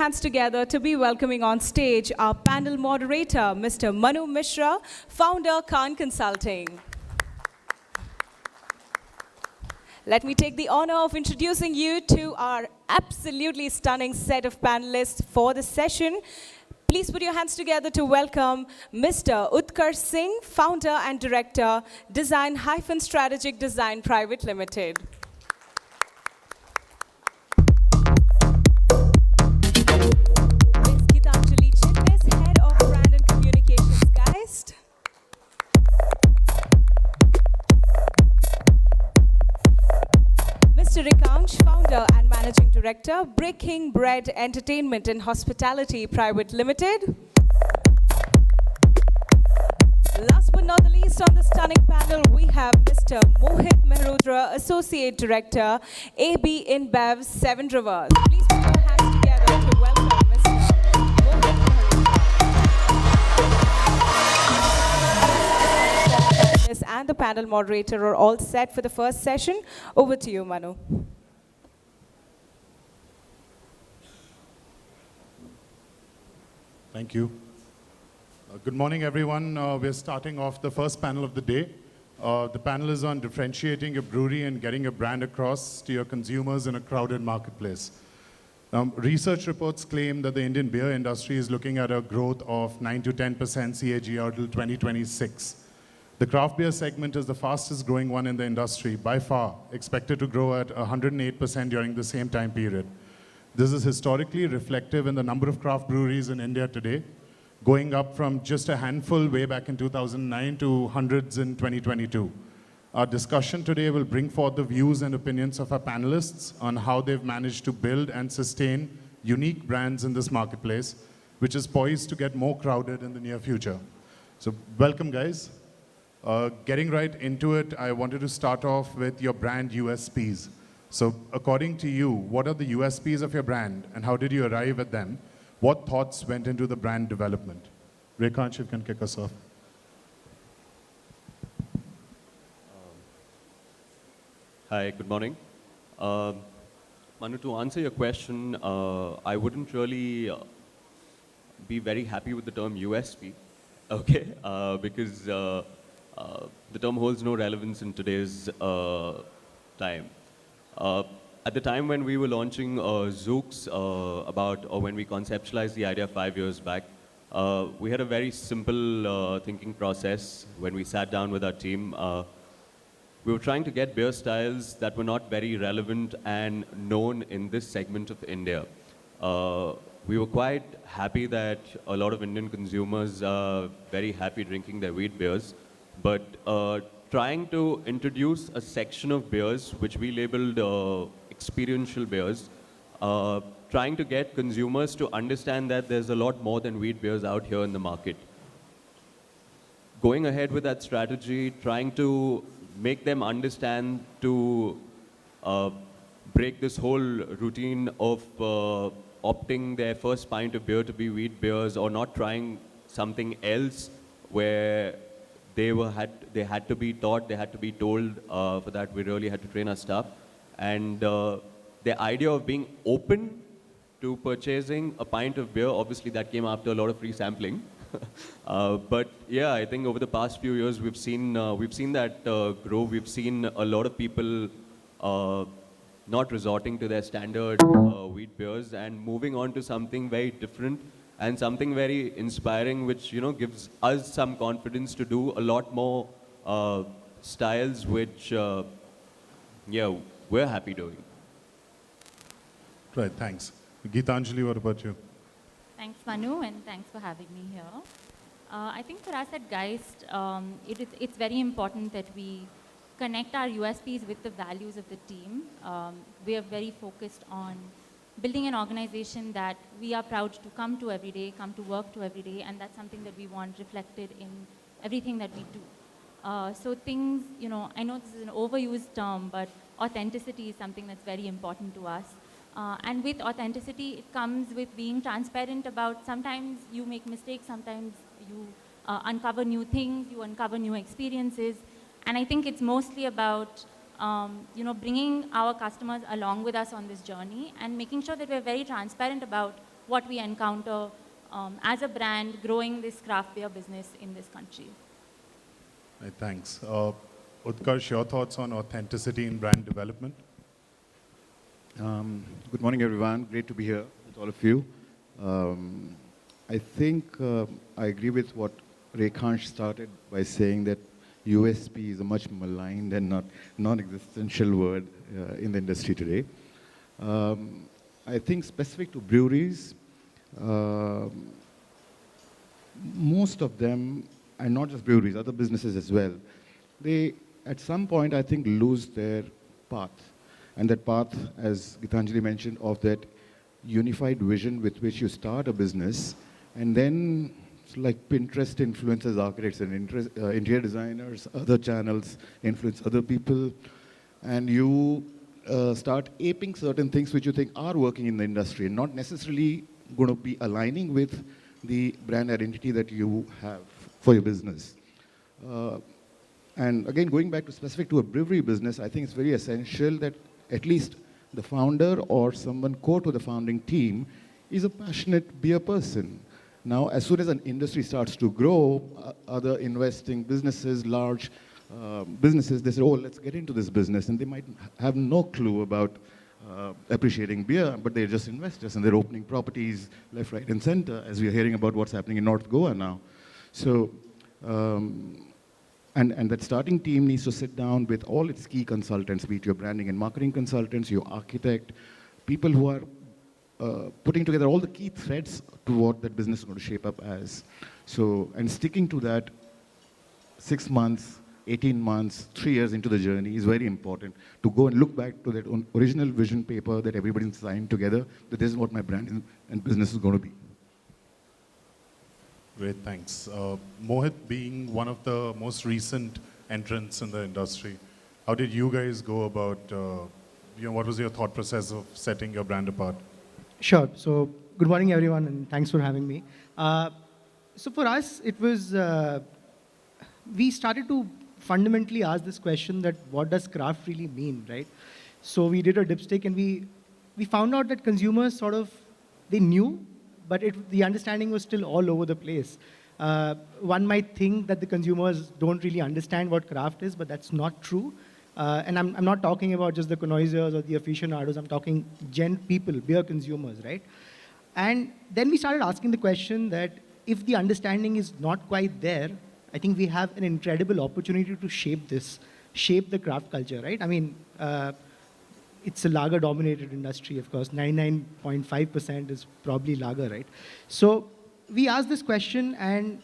Hands together to be welcoming on stage our panel moderator, Mr. Manu Mishra, founder Khan Consulting. Let me take the honor of introducing you to our absolutely stunning set of panelists for the session. Please put your hands together to welcome Mr. Utkarsh Singh, founder and director, Design-Strategic Design Private Limited. Head of Brand and Communications Geist. Mr. Rikansh, founder and managing director, Breaking Bread Entertainment and Hospitality Private Limited. Last but not the least on the stunning panel, we have Mr. Mohit Mehrotra, associate director, AB InBev, Seven Rivers. Please put your hands together to welcome Mr. Mohit Mehrotra. And the panel moderator are all set for the first session. Over to you, Manu. Thank you. Good morning, everyone. We're starting off the first panel of the day. The panel is on differentiating your brewery and getting your brand across to your consumers in a crowded marketplace. Research reports claim that the Indian beer industry is looking at a growth of 9 to 10% CAGR till 2026. The craft beer segment is the fastest growing one in the industry, by far, expected to grow at 108% during the same time period. This is historically reflective in the number of craft breweries in India today, going up from just a handful way back in 2009 to hundreds in 2022. Our discussion today will bring forth the views and opinions of our panelists on how they've managed to build and sustain unique brands in this marketplace, which is poised to get more crowded in the near future. So welcome, guys. Getting right into it, I wanted to start off with your brand USPs. So according to you, what are the USPs of your brand and how did you arrive at them? What thoughts went into the brand development? Rekhansh, you can kick us off. Hi, good morning. Manu, to answer your question, I wouldn't really be very happy with the term USP, okay? Because the term holds no relevance in today's time. At the time when we were launching Zooks, when we conceptualized the idea 5 years back, we had a very simple thinking process when we sat down with our team. We were trying to get beer styles that were not very relevant and known in this segment of India. We were quite happy that a lot of Indian consumers are very happy drinking their wheat beers, but trying to introduce a section of beers which we labeled experiential beers, trying to get consumers to understand that there's a lot more than wheat beers out here in the market. Going ahead with that strategy, trying to make them understand to break this whole routine of opting their first pint of beer to be wheat beers or not trying something else where they had to be taught, they had to be told. For that, we really had to train our staff. And the idea of being open to purchasing a pint of beer, obviously that came after a lot of free sampling. But yeah, I think over the past few years, we've seen that grow. We've seen a lot of people not resorting to their standard wheat beers and moving on to something very different and something very inspiring, which gives us some confidence to do a lot more styles, which we're happy doing. Right, thanks. Geetanjali, what about you? Thanks, Manu, and thanks for having me here. I think for us at Geist, it's very important that we connect our USPs with the values of the team. We are very focused on building an organization that we are proud to come to every day, come to work to every day, and that's something that we want reflected in everything that we do. So things, I know this is an overused term, but authenticity is something that's very important to us. And with authenticity, it comes with being transparent about sometimes you make mistakes, sometimes you uncover new things, you uncover new experiences. And I think it's mostly about bringing our customers along with us on this journey and making sure that we're very transparent about what we encounter as a brand growing this craft beer business in this country. Right, thanks. Utkarsh, your thoughts on authenticity in brand development? Good morning, everyone. Great to be here with all of you. I think I agree with what Rekhansh started by saying that USP is a much maligned and not non-existential word in the industry today. I think specific to breweries, most of them, and not just breweries, other businesses as well, they at some point I think lose their path. And that path, as Gitanjali mentioned, of that unified vision with which you start a business, and then it's like Pinterest influences architects and interior designers, other channels influence other people, and you start aping certain things which you think are working in the industry, and not necessarily going to be aligning with the brand identity that you have for your business. And again, going back to specific to a brewery business, I think it's very essential that at least the founder or someone core to the founding team is a passionate beer person. Now, as soon as an industry starts to grow, other investing businesses, large businesses, they say, oh, let's get into this business. And they might have no clue about appreciating beer, but they're just investors and they're opening properties left, right, and center, as we're hearing about what's happening in North Goa now. So, and that starting team needs to sit down with all its key consultants, be it your branding and marketing consultants, your architect, people who are putting together all the key threads to what that business is going to shape up as. So, and sticking to that 6 months, 18 months, 3 years into the journey is very important to go and look back to that original vision paper that everybody signed together, that this is what my brand and business is going to be. Great, thanks. Mohit, being one of the most recent entrants in the industry, how did you guys go about, what was your thought process of setting your brand apart? Sure. So, good morning, everyone, and thanks for having me. So, for us, it was, we started to fundamentally ask this question that what does craft really mean, right? So, we did a dipstick and we found out that consumers sort of, they knew, but the understanding was still all over the place. One might think that the consumers don't really understand what craft is, but that's not true. And I'm not talking about just the connoisseurs or the aficionados, I'm talking people, beer consumers, right? And then we started asking the question that if the understanding is not quite there, I think we have an incredible opportunity to shape the craft culture, right? I mean, it's a lager-dominated industry, of course. 99.5% is probably lager, right? So we asked this question, and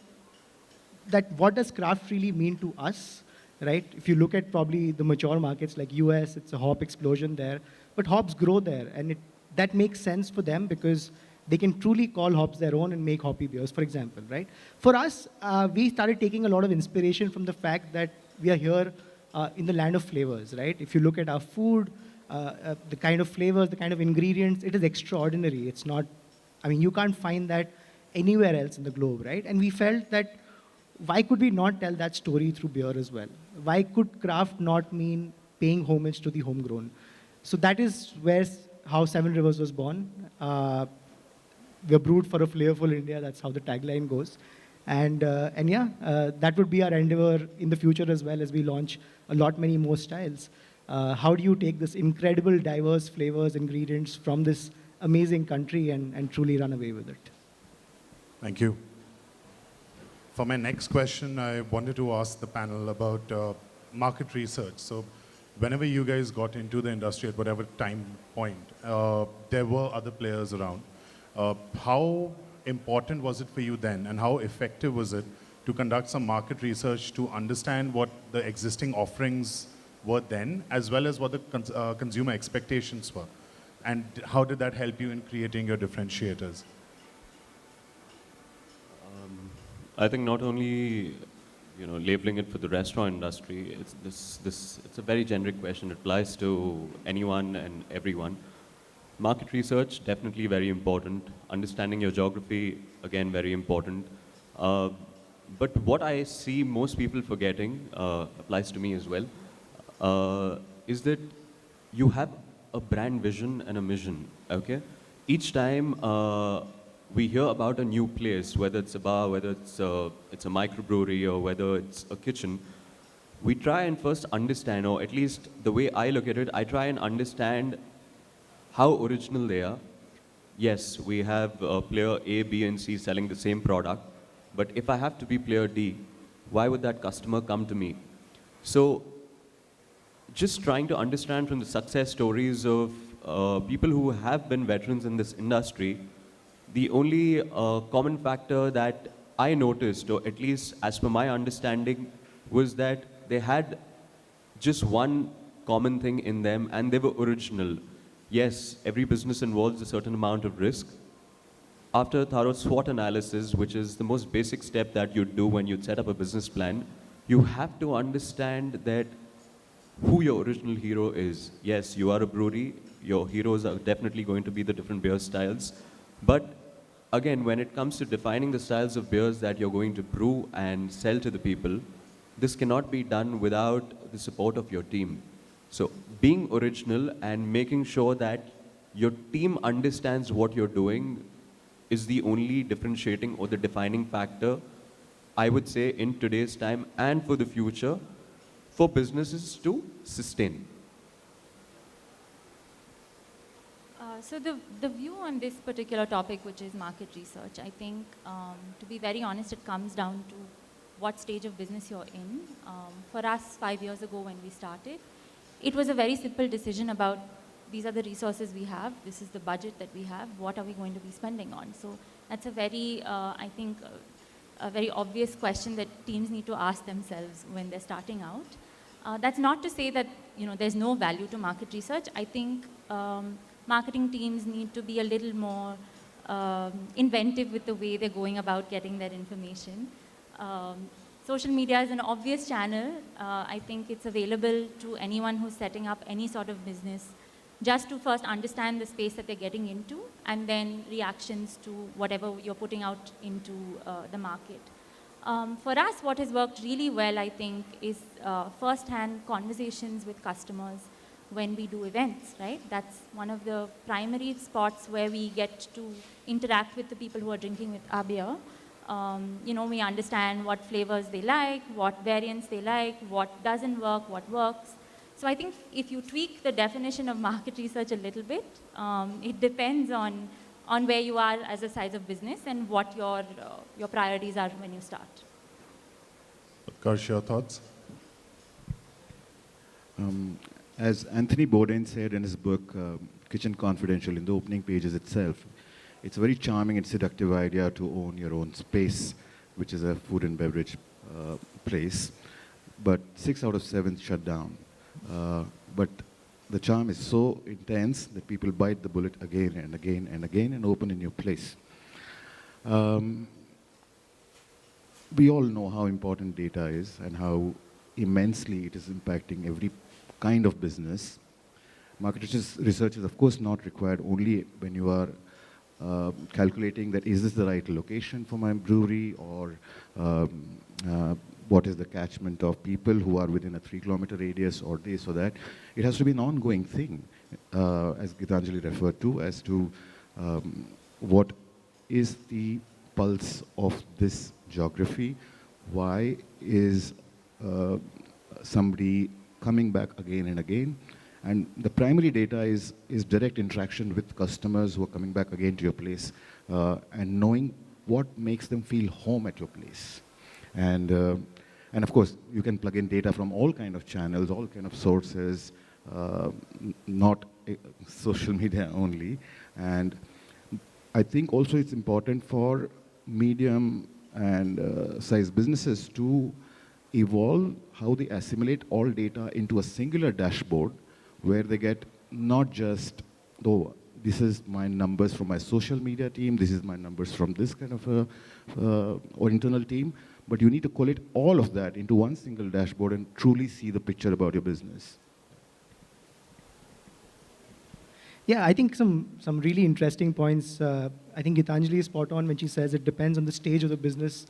that what does craft really mean to us, right? If you look at probably the mature markets like US, it's a hop explosion there, but hops grow there, and that makes sense for them because they can truly call hops their own and make hoppy beers, for example, right? For us, we started taking a lot of inspiration from the fact that we are here in the land of flavors, right? If you look at our food, the kind of flavors, the kind of ingredients, it is extraordinary. It's not, I mean, you can't find that anywhere else in the globe, right? And we felt that why could we not tell that story through beer as well? Why could craft not mean paying homage to the homegrown? So that is how Seven Rivers was born. We're brewed for a flavorful India. That's how the tagline goes. And yeah, that would be our endeavor in the future as well as we launch many more styles. How do you take this incredible, diverse flavors, ingredients from this amazing country and truly run away with it? Thank you. For my next question, I wanted to ask the panel about market research. So whenever you guys got into the industry at whatever time point, there were other players around. How important was it for you then, and how effective was it to conduct some market research to understand what the existing offerings were then, as well as what the consumer expectations were? And how did that help you in creating your differentiators? I think not only labeling it for the restaurant industry, it's a very generic question. It applies to anyone and everyone. Market research, definitely very important. Understanding your geography, again, very important. But what I see most people forgetting, applies to me as well, is that you have a brand vision and a mission, okay? Each time we hear about a new place, whether it's a bar, whether it's a microbrewery, or whether it's a kitchen, we try and first understand, or at least the way I look at it, I try and understand how original they are. Yes, we have player A, B, and C selling the same product, but if I have to be player D, why would that customer come to me? So, just trying to understand from the success stories of people who have been veterans in this industry, the only common factor that I noticed, or at least as per my understanding, was that they had just one common thing in them and they were original. Yes, every business involves a certain amount of risk. After a thorough SWOT analysis, which is the most basic step that you do when you set up a business plan, you have to understand that who your original hero is. Yes, you are a brewery, your heroes are definitely going to be the different beer styles. But again, when it comes to defining the styles of beers that you're going to brew and sell to the people, this cannot be done without the support of your team. So being original and making sure that your team understands what you're doing is the only differentiating or the defining factor, I would say, in today's time and for the future, for businesses to sustain. So the view on this particular topic, which is market research, I think, to be very honest, it comes down to what stage of business you're in. For us, 5 years ago when we started, it was a very simple decision about these are the resources we have, this is the budget that we have, what are we going to be spending on? So that's a very, I think, a very obvious question that teams need to ask themselves when they're starting out. That's not to say that there's no value to market research. I think marketing teams need to be a little more inventive with the way they're going about getting their information. Social media is an obvious channel. I think it's available to anyone who's setting up any sort of business, just to first understand the space that they're getting into, and then reactions to whatever you're putting out into the market. For us, what has worked really well, I think, is first-hand conversations with customers when we do events, right? That's one of the primary spots where we get to interact with the people who are drinking with our beer. We understand what flavors they like, what variants they like, what doesn't work, what works. So I think if you tweak the definition of market research a little bit, it depends on where you are as a size of business and what your priorities are when you start. Utkarsh, your thoughts? As Anthony Bourdain said in his book, Kitchen Confidential, in the opening pages itself, it's a very charming and seductive idea to own your own space, which is a food and beverage place. But 6 out of 7 shut down. But the charm is so intense that people bite the bullet again and again and again and open a new place. We all know how important data is and how immensely it is impacting every kind of business. Market research is of course not required only when you are calculating that is this the right location for my brewery, or what is the catchment of people who are within a 3-kilometer radius, or this or that. It has to be an ongoing thing, as Gitanjali referred to, as to what is the pulse of this geography, why is somebody coming back again and again. And the primary data is direct interaction with customers who are coming back again to your place, and knowing what makes them feel home at your place. And of course, you can plug in data from all kind of channels, all kind of sources, not social media only. And I think also it's important for medium and size businesses to evolve how they assimilate all data into a singular dashboard, where they get not just, oh, this is my numbers from my social media team, this is my numbers from this kind of or internal team, but you need to collate all of that into one single dashboard and truly see the picture about your business. Yeah, I think some really interesting points. I think Gitanjali is spot on when she says it depends on the stage of the business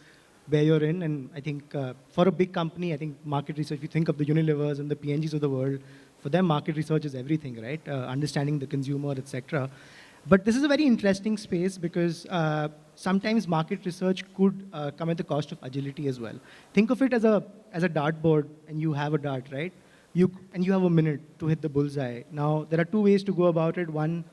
where you're in. And I think for a big company, I think market research, if you think of the Unilevers and the P&Gs of the world, for them market research is everything, right? Understanding the consumer, etc. But this is a very interesting space because sometimes market research could come at the cost of agility as well. Think of it as a dartboard, and you have a dart, right? And you have a minute to hit the bullseye. Now, there are two ways to go about it. One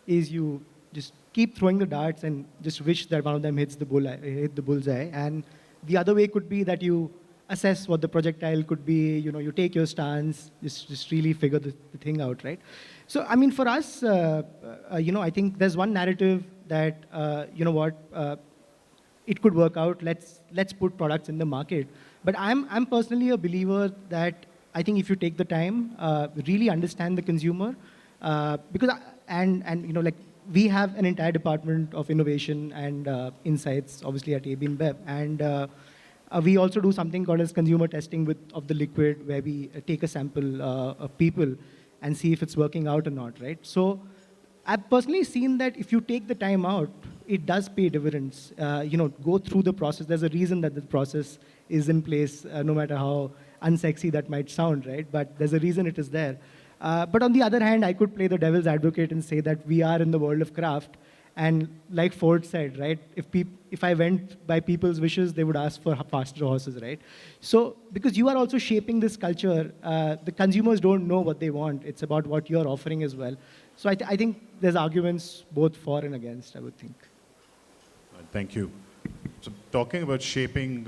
is you just keep throwing the darts and just wish that one of them hit the bullseye. And the other way could be that you assess what the projectile could be. You take your stance, just really figure the thing out, right? So, I mean, for us, I think there's one narrative that, it could work out. Let's put products in the market. But I'm personally a believer that I think if you take the time, really understand the consumer, because like we have an entire department of innovation and insights, obviously at AB InBev, and we also do something called as consumer testing of the liquid, where we take a sample of people and see if it's working out or not, right? So I've personally seen that if you take the time out, it does pay dividends. Go through the process. There's a reason that the process is in place, no matter how unsexy that might sound, right? But there's a reason it is there. But on the other hand, I could play the devil's advocate and say that we are in the world of craft. And like Ford said, right, if I went by people's wishes, they would ask for faster horses, right? So because you are also shaping this culture, the consumers don't know what they want. It's about what you're offering as well. So I think there's arguments both for and against, I would think. Thank you. So talking about shaping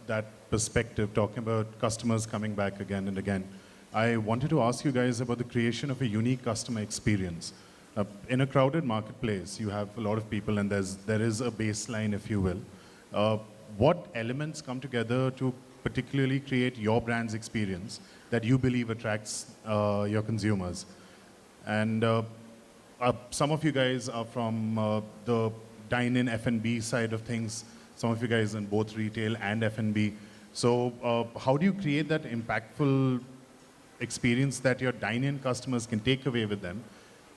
that perspective, talking about customers coming back again and again, I wanted to ask you guys about the creation of a unique customer experience. In a crowded marketplace, you have a lot of people and there is a baseline, if you will. What elements come together to particularly create your brand's experience that you believe attracts your consumers? And some of you guys are from the dine-in F&B side of things. Some of you guys in both retail and F&B. So how do you create that impactful experience that your dine-in customers can take away with them?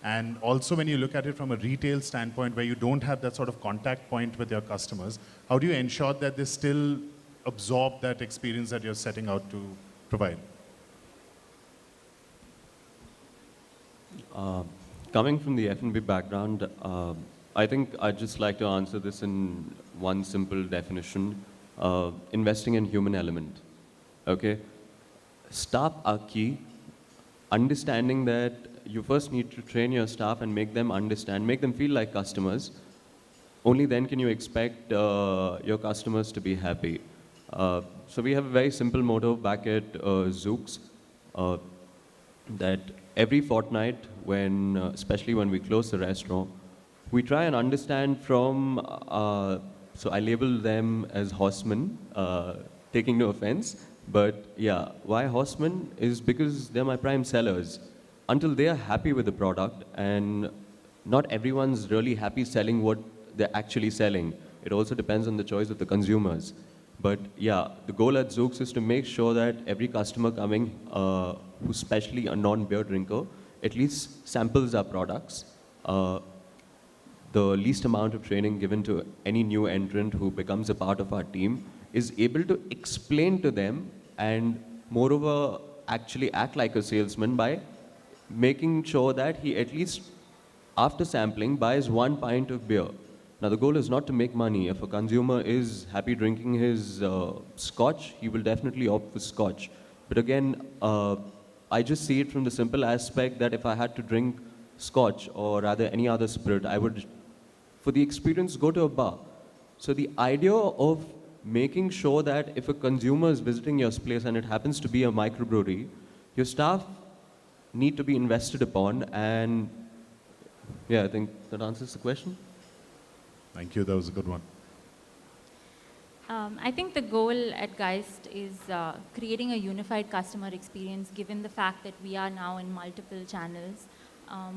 And also when you look at it from a retail standpoint where you don't have that sort of contact point with your customers, how do you ensure that they still absorb that experience that you're setting out to provide? Coming from the F&B background, I think I'd just like to answer this in one simple definition. Investing in human element, okay? Staff are key. Understanding that you first need to train your staff and make them understand, make them feel like customers. Only then can you expect your customers to be happy. So we have a very simple motto back at Zook's that every fortnight, especially when we close the restaurant, we try and understand from, so I label them as horsemen, taking no offense, but yeah, why horsemen is because they're my prime sellers. Until they are happy with the product, and not everyone's really happy selling what they're actually selling. It also depends on the choice of the consumers. But yeah, the goal at Zook's is to make sure that every customer coming, who's especially a non-beer drinker, at least samples our products. The least amount of training given to any new entrant who becomes a part of our team is able to explain to them and moreover actually act like a salesman by making sure that he at least after sampling buys 1 pint of beer. Now the goal is not to make money. If a consumer is happy drinking his scotch, he will definitely opt for scotch. But again, I just see it from the simple aspect that if I had to drink scotch or rather any other spirit, I would, for the experience, go to a bar. So the idea of making sure that if a consumer is visiting your place and it happens to be a microbrewery, your staff need to be invested upon, and yeah, I think that answers the question. Thank you, that was a good one. I think the goal at Geist is creating a unified customer experience given the fact that we are now in multiple channels.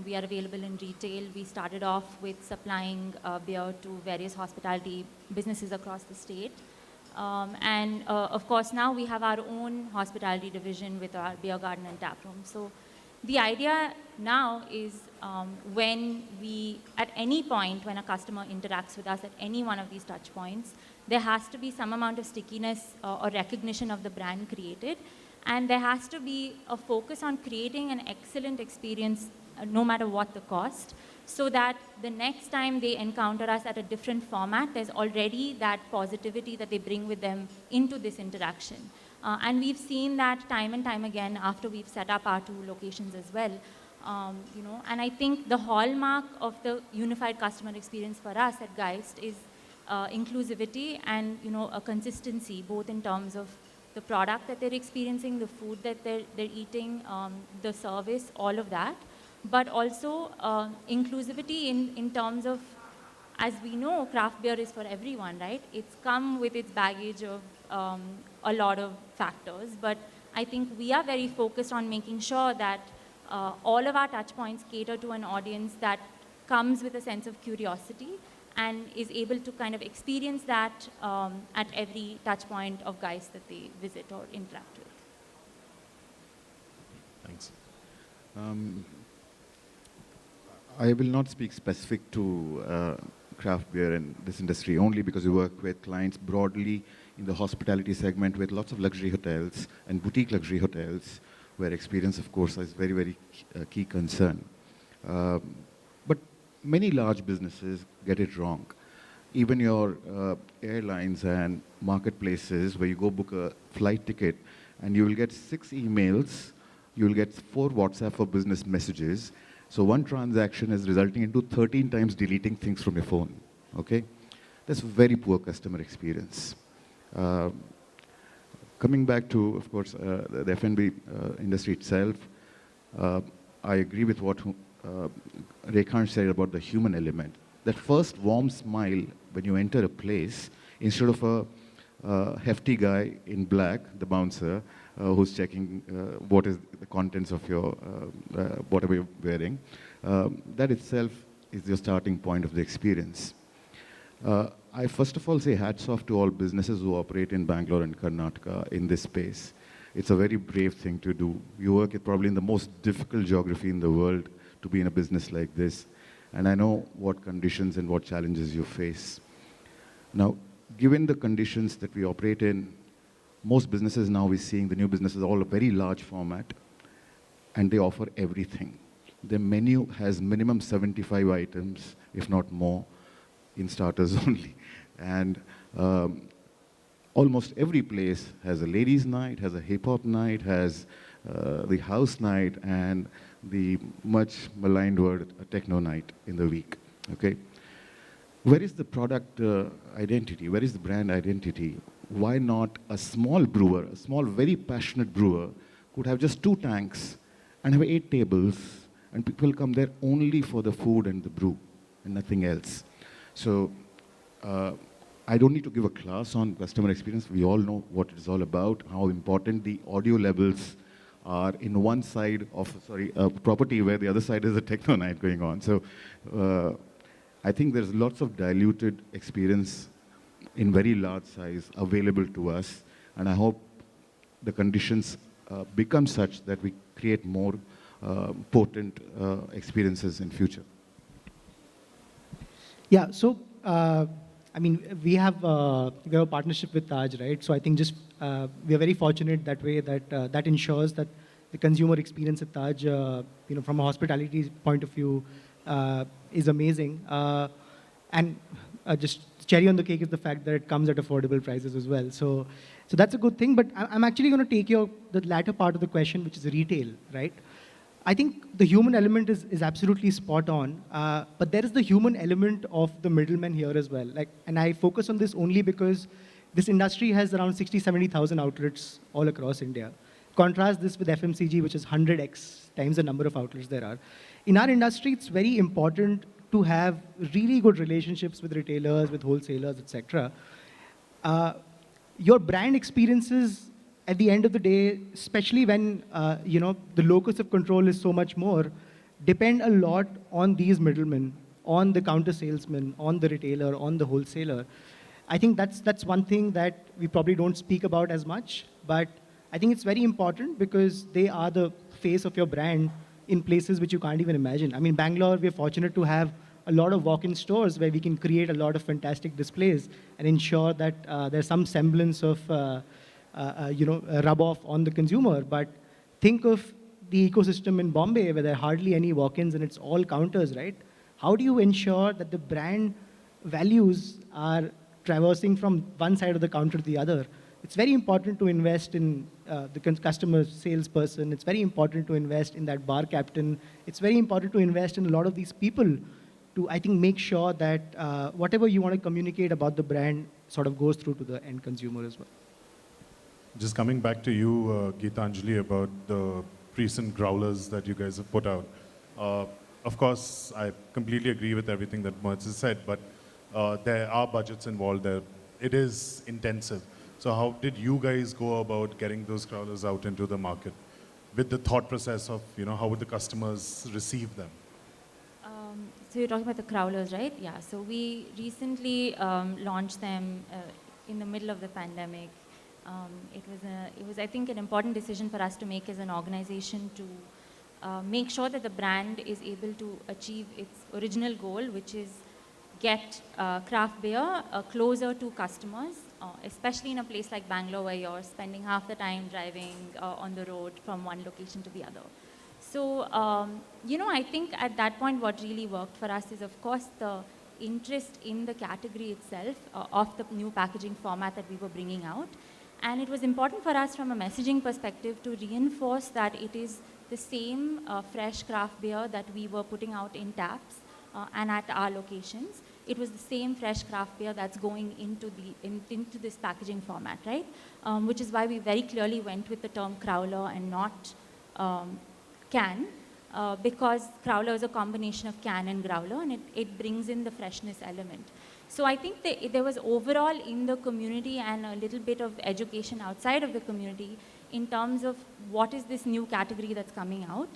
We are available in retail. We started off with supplying beer to various hospitality businesses across the state. And of course, now we have our own hospitality division with our beer garden and tap room. So the idea now is at any point when a customer interacts with us at any one of these touch points, there has to be some amount of stickiness or recognition of the brand created. And there has to be a focus on creating an excellent experience no matter what the cost. so that the next time they encounter us at a different format, there's already that positivity that they bring with them into this interaction. And we've seen that time and time again after we've set up our 2 locations as well. And I think the hallmark of the unified customer experience for us at Geist is inclusivity and a consistency, both in terms of the product that they're experiencing, the food that they're eating, the service, all of that, but also inclusivity in terms of, as we know, craft beer is for everyone, right? It's come with its baggage of a lot of factors, but I think we are very focused on making sure that all of our touch points cater to an audience that comes with a sense of curiosity and is able to kind of experience that at every touch point of Geist that they visit or interact with. Thanks. I will not speak specific to craft beer and this industry only because we work with clients broadly in the hospitality segment with lots of luxury hotels and boutique luxury hotels where experience, of course, is very, very key concern. But many large businesses get it wrong. Even your airlines and marketplaces where you go book a flight ticket and you will get 6 emails, you will get 4 WhatsApp for business messages. So one transaction is resulting into 13 times deleting things from your phone, okay? That's very poor customer experience. Coming back to, of course, the F&B industry itself, I agree with what Rekhan said about the human element. That first warm smile when you enter a place, instead of a hefty guy in black, the bouncer, who's checking what is the contents of your, whatever you're wearing, that itself is your starting point of the experience. I first of all say hats off to all businesses who operate in Bangalore and Karnataka in this space. It's a very brave thing to do. You work at probably in the most difficult geography in the world to be in a business like this. And I know what conditions and what challenges you face. Now, given the conditions that we operate in, most businesses now we're seeing the new businesses all a very large format and they offer everything. The menu has minimum 75 items, if not more, in starters only. And almost every place has a ladies' night, has a hip-hop night, has the house night, and the much maligned word, a techno night in the week, okay? Where is the product identity? Where is the brand identity? Why not a small brewer, a small, very passionate brewer, could have just 2 tanks and have 8 tables, and people come there only for the food and the brew, and nothing else. So I don't need to give a class on customer experience. We all know what it's all about, how important the audio levels are in one side of, a property where the other side is a techno night going on. So I think there's lots of diluted experience in very large size available to us. And I hope the conditions become such that we create more potent experiences in future. Yeah, so, I mean, we have a partnership with Taj, right? So I think just we are very fortunate that way that that ensures that the consumer experience at Taj, from a hospitality point of view, is amazing. And just cherry on the cake is the fact that it comes at affordable prices as well. So that's a good thing. But I'm actually going to take the latter part of the question, which is retail, right? I think the human element is absolutely spot on, but there is the human element of the middleman here as well. And I focus on this only because this industry has around 60, 70,000 outlets all across India. Contrast this with FMCG, which is 100x times the number of outlets there are. In our industry, it's very important to have really good relationships with retailers, with wholesalers, etc. Your brand experiences at the end of the day, especially when the locus of control is so much more, depend a lot on these middlemen, on the counter salesman, on the retailer, on the wholesaler. I think that's one thing that we probably don't speak about as much, but I think it's very important because they are the face of your brand in places which you can't even imagine. I mean, Bangalore, we're fortunate to have a lot of walk-in stores where we can create a lot of fantastic displays and ensure that there's some semblance of rub off on the consumer. But think of the ecosystem in Bombay where there are hardly any walk-ins and it's all counters, right? How do you ensure that the brand values are traversing from one side of the counter to the other? It's very important to invest in the customer salesperson. It's very important to invest in that bar captain. It's very important to invest in a lot of these people to, I think, make sure that whatever you want to communicate about the brand sort of goes through to the end consumer as well. Just coming back to you, Geetanjali, about the recent growlers that you guys have put out. Of course, I completely agree with everything that Mohit has said, but there are budgets involved there. It is intensive. So how did you guys go about getting those growlers out into the market with the thought process of, how would the customers receive them? So you're talking about the crawlers, right? Yeah. So we recently launched them in the middle of the pandemic. It was, I think, an important decision for us to make as an organization to make sure that the brand is able to achieve its original goal, which is get craft beer closer to customers, especially in a place like Bangalore where you're spending half the time driving on the road from one location to the other. So, I think at that point what really worked for us is, of course, the interest in the category itself of the new packaging format that we were bringing out. And it was important for us from a messaging perspective to reinforce that it is the same fresh craft beer that we were putting out in taps and at our locations. It was the same fresh craft beer that's going into this packaging format, right? Which is why we very clearly went with the term crowler and not can, because crowler is a combination of can and growler, and it brings in the freshness element. So I think there was overall in the community and a little bit of education outside of the community in terms of what is this new category that's coming out,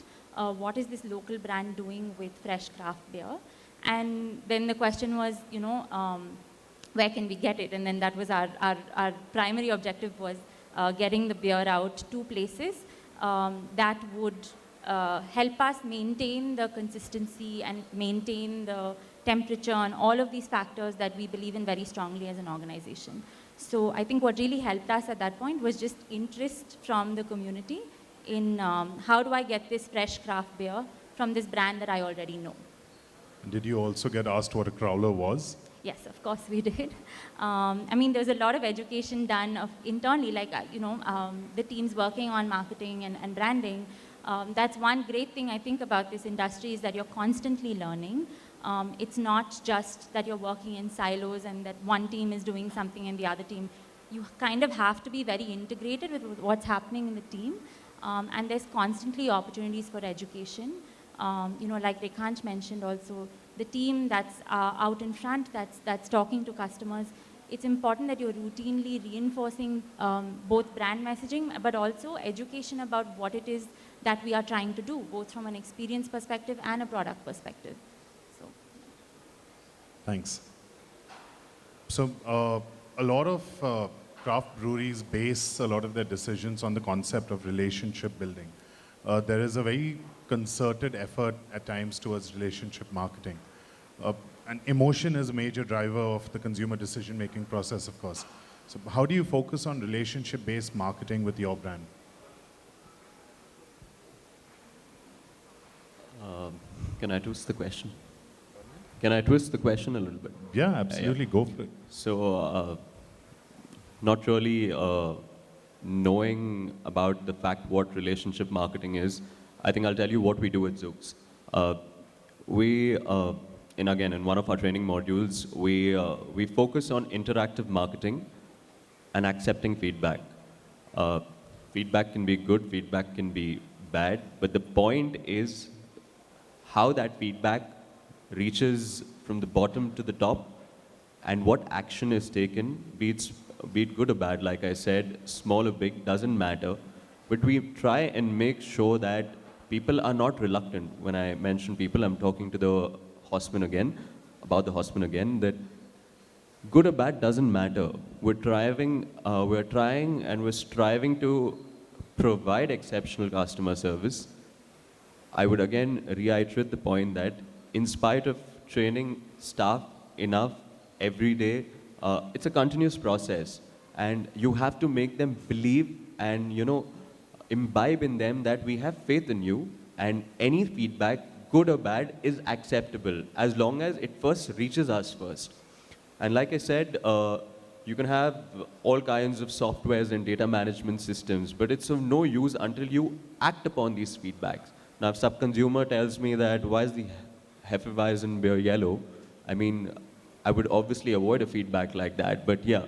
what is this local brand doing with fresh craft beer. And then the question was, where can we get it? And then that was our primary objective was getting the beer out to places that would help us maintain the consistency and maintain the temperature and all of these factors that we believe in very strongly as an organization. So I think what really helped us at that point was just interest from the community in how do I get this fresh craft beer from this brand that I already know. Did you also get asked what a crowler was? Yes, of course we did. There's a lot of education done internally, like, the teams working on marketing and branding. That's one great thing I think about this industry is that you're constantly learning. It's not just that you're working in silos and that one team is doing something and the other team. You kind of have to be very integrated with what's happening in the team. And there's constantly opportunities for education. Like Rekhanch mentioned also, the team that's out in front, that's talking to customers, it's important that you're routinely reinforcing both brand messaging, but also education about what it is that we are trying to do, both from an experience perspective and a product perspective. So. Thanks. So a lot of craft breweries base a lot of their decisions on the concept of relationship building. There is a very concerted effort at times towards relationship marketing. And emotion is a major driver of the consumer decision-making process, of course. So how do you focus on relationship-based marketing with your brand? Can I twist the question? Can I twist the question a little bit? Yeah, absolutely. Go for it. So, not really knowing about the fact what relationship marketing is, I think I'll tell you what we do at Zooks. In one of our training modules, we focus on interactive marketing and accepting feedback. Feedback can be good, feedback can be bad, but the point is how that feedback reaches from the bottom to the top and what action is taken, be it good or bad, like I said, small or big, doesn't matter. But we try and make sure that people are not reluctant. When I mention people, I'm talking to the horseman again, that good or bad doesn't matter. We're trying and we're striving to provide exceptional customer service. I would again reiterate the point that in spite of training staff enough every day, it's a continuous process, and you have to make them believe and imbibe in them that we have faith in you, and any feedback, good or bad, is acceptable as long as it first reaches us first. And like I said, you can have all kinds of softwares and data management systems, but it's of no use until you act upon these feedbacks. Now, if some consumer tells me that, why is the Hefeweizen beer yellow? I mean, I would obviously avoid a feedback like that, but yeah,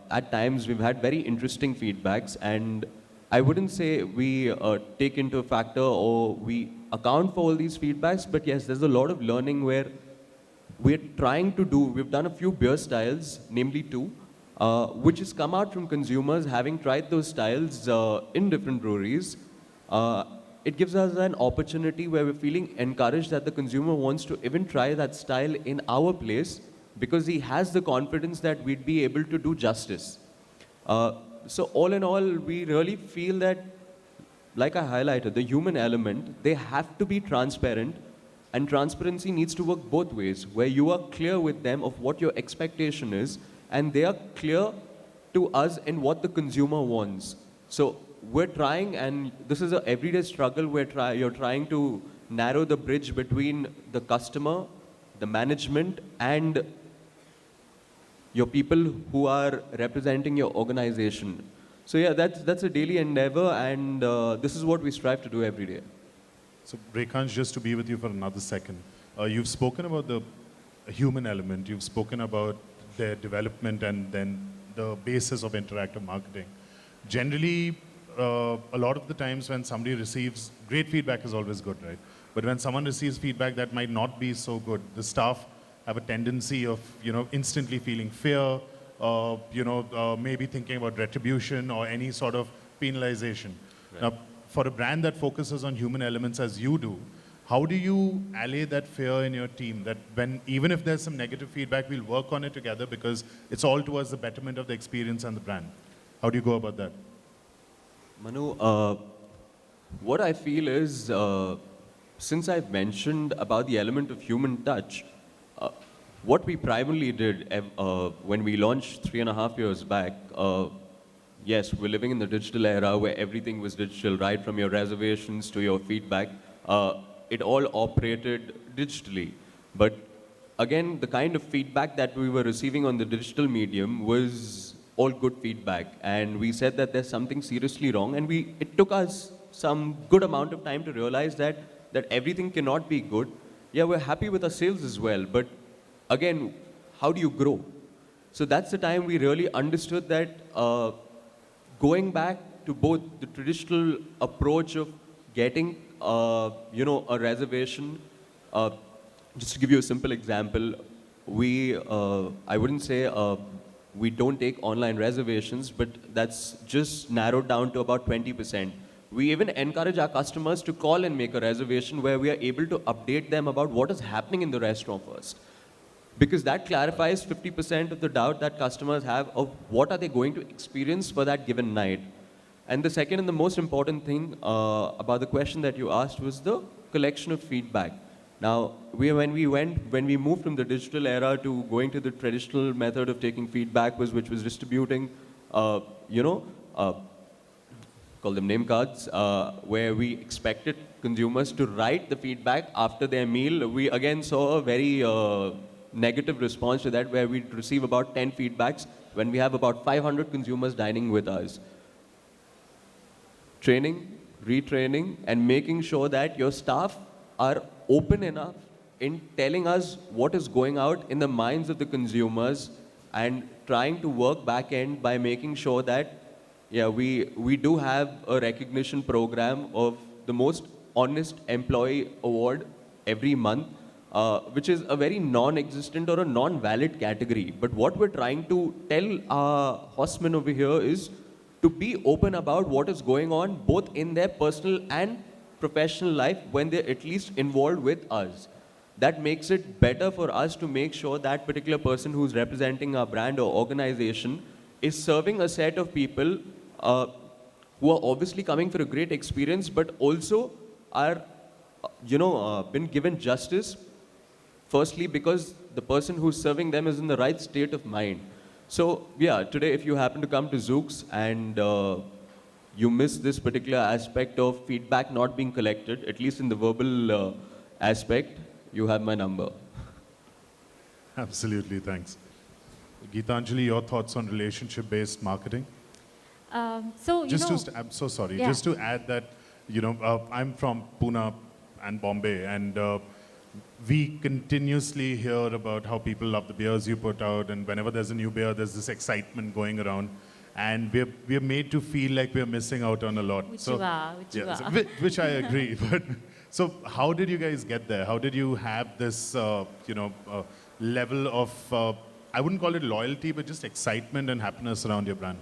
at times we've had very interesting feedbacks, and I wouldn't say we take into a factor or we account for all these feedbacks, but yes, there's a lot of learning where we've done a few beer styles, namely two, which has come out from consumers having tried those styles in different breweries. It gives us an opportunity where we're feeling encouraged that the consumer wants to even try that style in our place because he has the confidence that we'd be able to do justice. So all in all, we really feel that, like I highlighted, the human element, they have to be transparent, and transparency needs to work both ways, where you are clear with them of what your expectation is, and they are clear to us in what the consumer wants. So we're trying, and this is an everyday struggle, you're trying to narrow the bridge between the customer, the management, and your people who are representing your organization. So yeah, that's a daily endeavor, and this is what we strive to do every day. So, Rekhansh, just to be with you for another second, you've spoken about the human element, you've spoken about their development and then the basis of interactive marketing. Generally, a lot of the times when somebody receives, great feedback is always good, right? But when someone receives feedback that might not be so good, the staff have a tendency of, instantly feeling fear, maybe thinking about retribution or any sort of penalization. Right. Now, for a brand that focuses on human elements as you do, how do you allay that fear in your team that even if there's some negative feedback, we'll work on it together because it's all towards the betterment of the experience and the brand? How do you go about that? Manu, what I feel is, since I've mentioned about the element of human touch, what we primarily did when we launched 3.5 years back, yes, we're living in the digital era where everything was digital, right from your reservations to your feedback. It all operated digitally. But again, the kind of feedback that we were receiving on the digital medium was all good feedback. And we said that there's something seriously wrong. And it took us some good amount of time to realize that everything cannot be good. Yeah, we're happy with our sales as well. But again, how do you grow? So that's the time we really understood that going back to both the traditional approach of getting, a reservation. Just to give you a simple example, I wouldn't say we don't take online reservations, but that's just narrowed down to about 20%. We even encourage our customers to call and make a reservation where we are able to update them about what is happening in the restaurant first. Because that clarifies 50% of the doubt that customers have of what are they going to experience for that given night. And the second and the most important thing about the question that you asked was the collection of feedback. Now, when we moved from the digital era to going to the traditional method of taking feedback, which was distributing, call them name cards, where we expected consumers to write the feedback after their meal. We again saw a very negative response to that, where we receive about 10 feedbacks when we have about 500 consumers dining with us. Training, retraining, and making sure that your staff are open enough in telling us what is going out in the minds of the consumers and trying to work back end by making sure that we do have a recognition program of the most honest employee award every month, which is a very non-existent or a non-valid category. But what we're trying to tell our horsemen over here is to be open about what is going on both in their personal and professional life when they're at least involved with us. That makes it better for us to make sure that particular person who's representing our brand or organization is serving a set of people who are obviously coming for a great experience, but also are, been given justice, firstly because the person who's serving them is in the right state of mind. So yeah, today if you happen to come to Zook's and you miss this particular aspect of feedback not being collected, at least in the verbal aspect, you have my number. Absolutely, thanks. Geetanjali, your thoughts on relationship-based marketing? So, I'm so sorry. Yeah. Just to add that, I'm from Pune and Bombay, and we continuously hear about how people love the beers you put out, and whenever there's a new beer, there's this excitement going around, and we're made to feel like we're missing out on a lot. Which you are. Which I agree. But so, how did you guys get there? How did you have this, level of I wouldn't call it loyalty, but just excitement and happiness around your brand?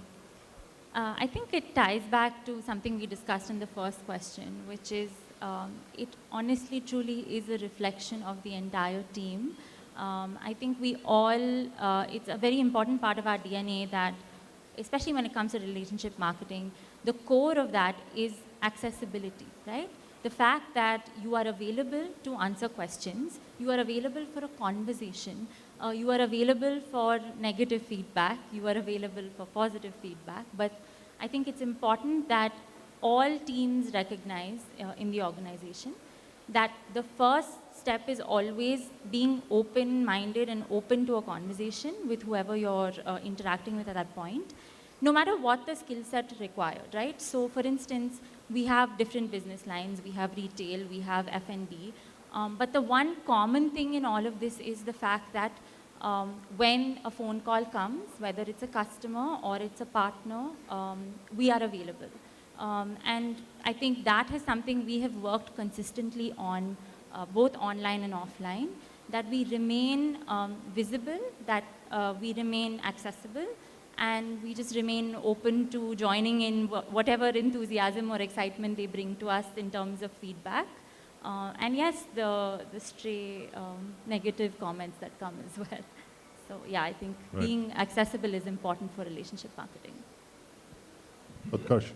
I think it ties back to something we discussed in the first question, which is it honestly, truly is a reflection of the entire team. I think we all, it's a very important part of our DNA that, especially when it comes to relationship marketing, the core of that is accessibility, right? The fact that you are available to answer questions, you are available for a conversation, you are available for negative feedback, you are available for positive feedback, but I think it's important that all teams recognize in the organization that the first step is always being open-minded and open to a conversation with whoever you're interacting with at that point, no matter what the skill set required, right? So for instance, we have different business lines, we have retail, we have F&B, but the one common thing in all of this is the fact that when a phone call comes, whether it's a customer or it's a partner, we are available. And I think that is something we have worked consistently on, both online and offline, that we remain visible, that we remain accessible, and we just remain open to joining in whatever enthusiasm or excitement they bring to us in terms of feedback. And yes, the stray negative comments that come as well. So yeah, I think being accessible is important for relationship marketing. Utkarsh.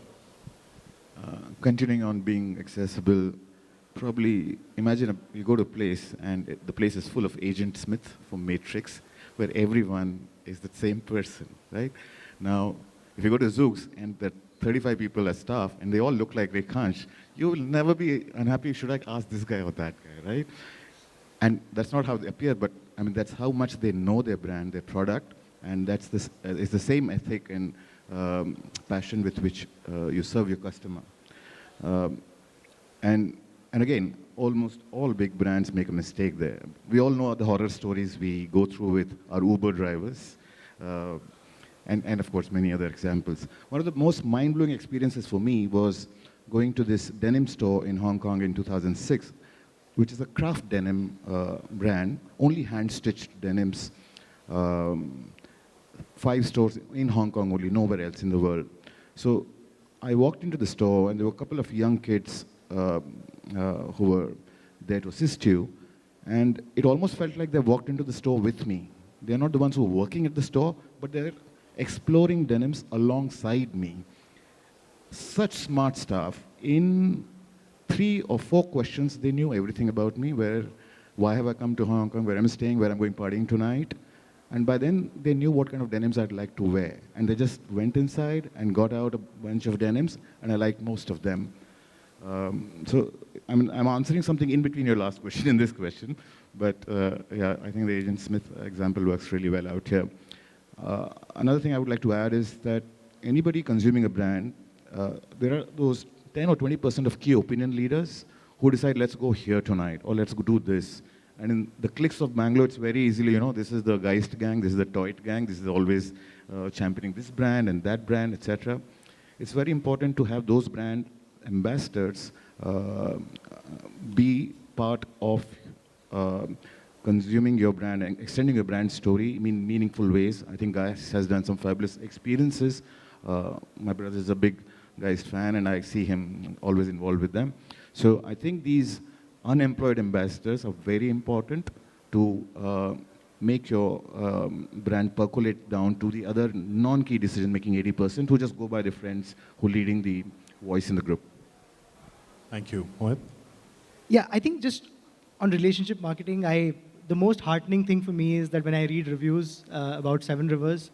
Continuing on being accessible, probably imagine you go to a place and the place is full of Agent Smith from Matrix, where everyone is the same person, right? Now, if you go to Zooks and the 35 people as staff and they all look like Rekhansh, you will never be unhappy, should I ask this guy or that guy, right? And that's not how they appear, but I mean, that's how much they know their brand, their product, and that's this, it's the same ethic and passion with which you serve your customer. And again, almost all big brands make a mistake there. We all know the horror stories we go through with our Uber drivers, and of course many other examples. One of the most mind-blowing experiences for me was going to this denim store in Hong Kong in 2006, which is a craft denim brand, only hand-stitched denims. 5 stores in Hong Kong only, nowhere else in the world. So I walked into the store and there were a couple of young kids who were there to assist you, and it almost felt like they walked into the store with me. They're not the ones who are working at the store, but they're exploring denims alongside me. Such smart staff. In 3 or 4 questions, they knew everything about me, why have I come to Hong Kong, where I'm staying, where I'm going partying tonight. And by then, they knew what kind of denims I'd like to wear. And they just went inside and got out a bunch of denims, and I liked most of them. So I'm answering something in between your last question and this question, but yeah, I think the Agent Smith example works really well out here. Another thing I would like to add is that anybody consuming a brand, there are those 10 or 20% of key opinion leaders who decide, let's go here tonight, or let's go do this. And in the cliques of Bangalore, it's very easily, this is the Geist gang, this is the Toit gang, this is always championing this brand and that brand, etc. It's very important to have those brand ambassadors be part of consuming your brand and extending your brand story in meaningful ways. I think Geist has done some fabulous experiences. My brother is a big Geist fan, and I see him always involved with them. So I think these unemployed ambassadors are very important to make your brand percolate down to the other non-key decision-making 80% who just go by their friends who are leading the voice in the group. Thank you. Mohit? Yeah, I think just on relationship marketing, the most heartening thing for me is that when I read reviews about Seven Rivers,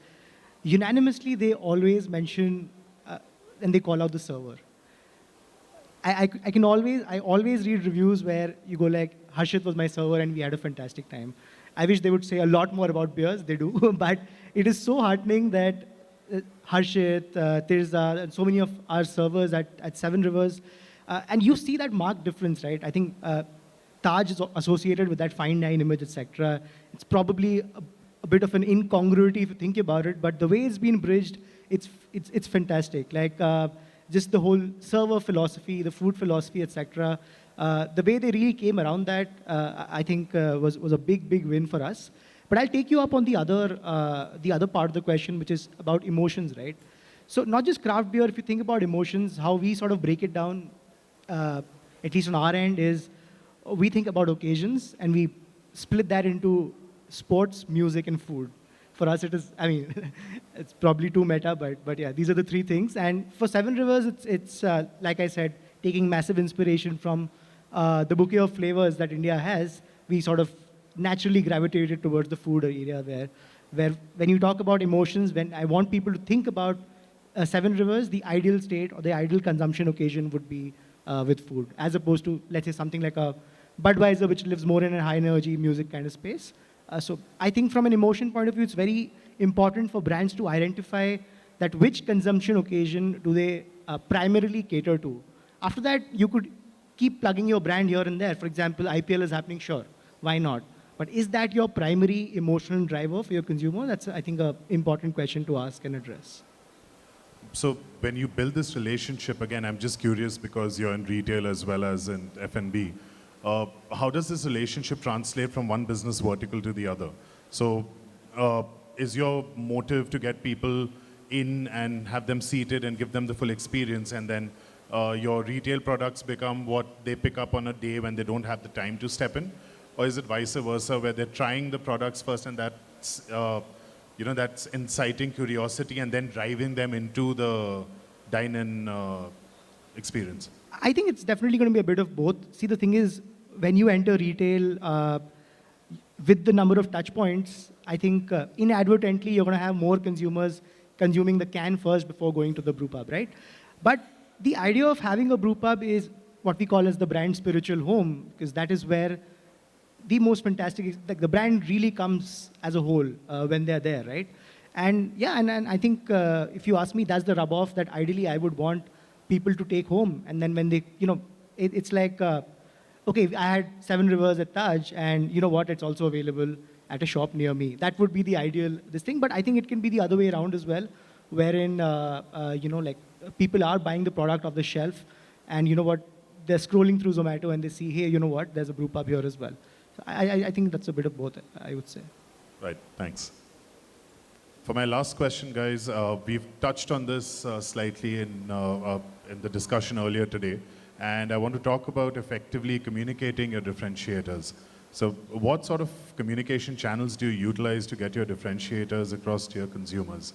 unanimously they always mention and they call out the server. I always read reviews where you go like, Harshit was my server and we had a fantastic time. I wish they would say a lot more about beers. They do, but it is so heartening that Harshit, Tirza, and so many of our servers at Seven Rivers, and you see that marked difference, right? I think Taj is associated with that fine dine image, etc. It's probably a bit of an incongruity if you think about it, but the way it's been bridged, it's fantastic. Like just the whole server philosophy, the food philosophy, etc. The way they really came around that, I think was a big win for us. But I'll take you up on the other part of the question, which is about emotions, right? So not just craft beer. If you think about emotions, how we sort of break it down, at least on our end, is we think about occasions and we split that into sports, music, and food. For us, it is, I mean, it's probably too meta, but yeah, these are the three things. And for Seven Rivers, it's like I said, taking massive inspiration from the bouquet of flavors that India has. We sort of naturally gravitated towards the food area where when you talk about emotions, when I want people to think about Seven Rivers, the ideal state or the ideal consumption occasion would be with food, as opposed to, let's say, something like a Budweiser, which lives more in a high energy music kind of space. So I think from an emotion point of view, it's very important for brands to identify that which consumption occasion do they primarily cater to. After that, you could keep plugging your brand here and there. For example, IPL is happening, sure, why not? But is that your primary emotional driver for your consumer? That's, I think, an important question to ask and address. So when you build this relationship, again, I'm just curious because you're in retail as well as in F&B. How does this relationship translate from one business vertical to the other? So is your motive to get people in and have them seated and give them the full experience, and then your retail products become what they pick up on a day when they don't have the time to step in? Or is it vice versa, where they're trying the products first and that's, that's inciting curiosity and then driving them into the dine-in experience? I think it's definitely going to be a bit of both. See, the thing is, when you enter retail with the number of touch points, I think inadvertently you're going to have more consumers consuming the can first before going to the brew pub, right? But the idea of having a brew pub is what we call as the brand spiritual home, because that is where the most fantastic, like the brand really comes as a whole when they're there, right? And yeah, and I think if you ask me, that's the rub off that ideally I would want people to take home. And then when they, it's like, okay, I had Seven Rivers at Taj, and you know what, it's also available at a shop near me. That would be the ideal, this thing. But I think it can be the other way around as well, wherein, like people are buying the product off the shelf, and you know what, they're scrolling through Zomato and they see, hey, you know what, there's a brew pub here as well. So I think that's a bit of both, I would say. Right, thanks. For my last question, guys, we've touched on this slightly in the discussion earlier today, and I want to talk about effectively communicating your differentiators. So what sort of communication channels do you utilize to get your differentiators across to your consumers?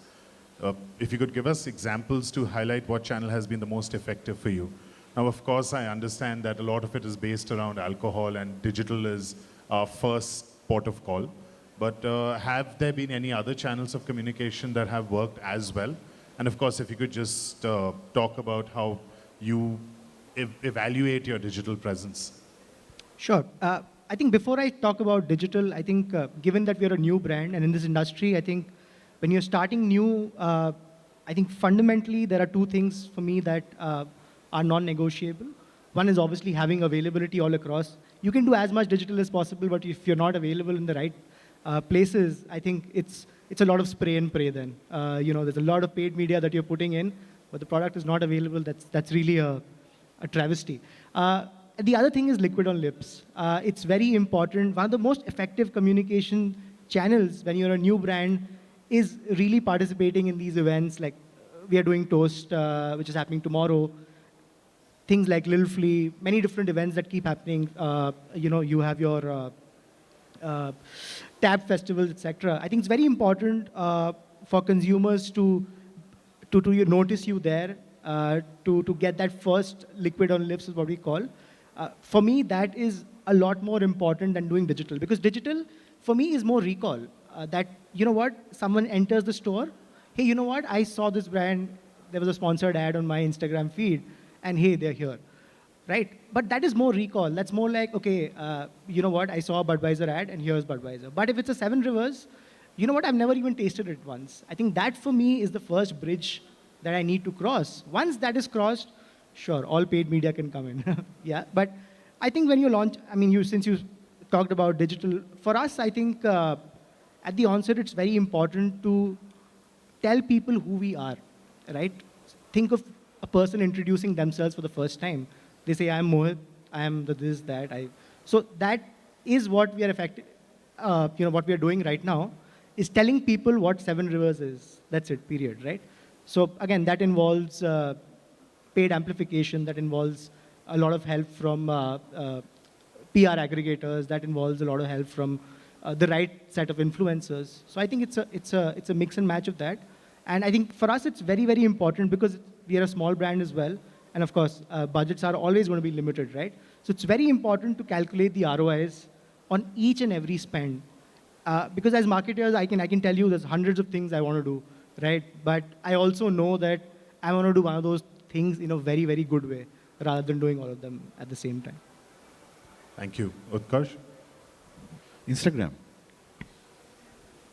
If you could give us examples to highlight what channel has been the most effective for you. Now, of course, I understand that a lot of it is based around alcohol and digital is our first port of call. But have there been any other channels of communication that have worked as well? And of course, if you could just talk about how you evaluate your digital presence. Sure. I think before I talk about digital, I think given that we're a new brand and in this industry, I think when you're starting new, I think fundamentally there are two things for me that are non-negotiable. One is obviously having availability all across. You can do as much digital as possible, but if you're not available in the right places, I think it's a lot of spray and pray then. There's a lot of paid media that you're putting in, but the product is not available. That's really a travesty. The other thing is liquid on lips. It's very important. One of the most effective communication channels when you're a new brand is really participating in these events. Like we are doing Toast, which is happening tomorrow. Things like Lil Flea, many different events that keep happening. You have your tab festivals, etc. I think it's very important for consumers to notice you there, to get that first liquid on lips is what we call. For me, that is a lot more important than doing digital, because digital for me is more recall. That, you know what, someone enters the store, hey, you know what, I saw this brand, there was a sponsored ad on my Instagram feed, and hey, they're here. right? But that is more recall. That's more like, okay, you know what? I saw a Budweiser ad, and here's Budweiser. But if it's a Seven Rivers, you know what? I've never even tasted it once. I think that for me is the first bridge that I need to cross. Once that is crossed, sure, all paid media can come in. Yeah, but I think when you launch, I mean, since you talked about digital, for us, I think at the onset, it's very important to tell people who we are, right? Think of a person introducing themselves for the first time. They say, I'm Mohit, I am the this, that. So that is what we are what we are doing right now, is telling people what Seven Rivers is. That's it, period, right? So again, that involves paid amplification, that involves a lot of help from PR aggregators, that involves a lot of help from the right set of influencers. So I think it's a mix and match of that. And I think for us, it's very, very important because we are a small brand as well. And of course, budgets are always going to be limited, right? So it's very important to calculate the ROIs on each and every spend. Because as marketers, I can tell you there's hundreds of things I want to do, right? But I also know that I want to do one of those things in a very, very good way, rather than doing all of them at the same time. Thank you. Utkarsh? Instagram.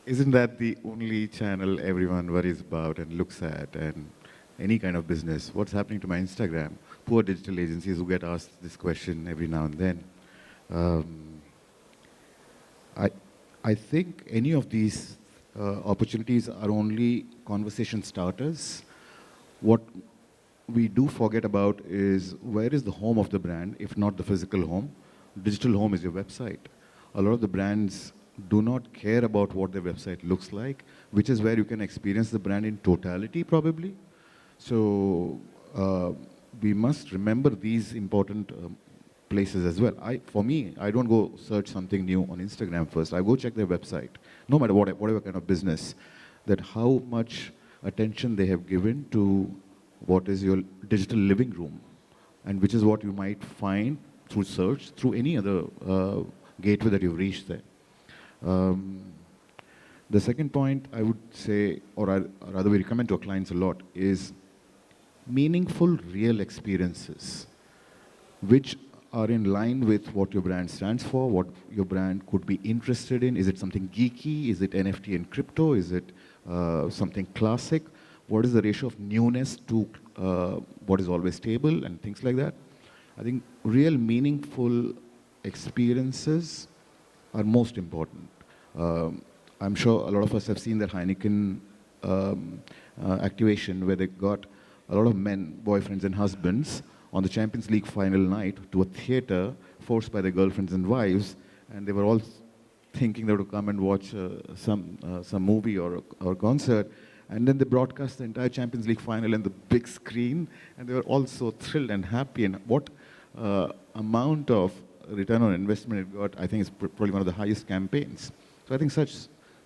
Isn't that the only channel everyone worries about and looks at, and any kind of business? What's happening to my Instagram? Poor digital agencies who get asked this question every now and then. I think any of these opportunities are only conversation starters. What we do forget about is, where is the home of the brand, if not the physical home? Digital home is your website. A lot of the brands do not care about what their website looks like, which is where you can experience the brand in totality, probably. So we must remember these important places as well. For me, I don't go search something new on Instagram first. I go check their website, no matter whatever kind of business, that how much attention they have given to what is your digital living room, and which is what you might find through search, through any other gateway that you've reached there. The second point I would say, or rather we recommend to our clients a lot, is meaningful real experiences, which are in line with what your brand stands for, what your brand could be interested in. Is it something geeky? Is it NFT and crypto? Is it something classic? What is the ratio of newness to what is always stable, and things like that? I think real meaningful experiences are most important. I'm sure a lot of us have seen that Heineken activation where they got a lot of men, boyfriends and husbands, on the Champions League final night to a theater, forced by their girlfriends and wives, and they were all thinking they would come and watch some movie or concert, and then they broadcast the entire Champions League final on the big screen, and they were all so thrilled and happy. And what amount of return on investment it got, I think, is probably one of the highest campaigns. So I think such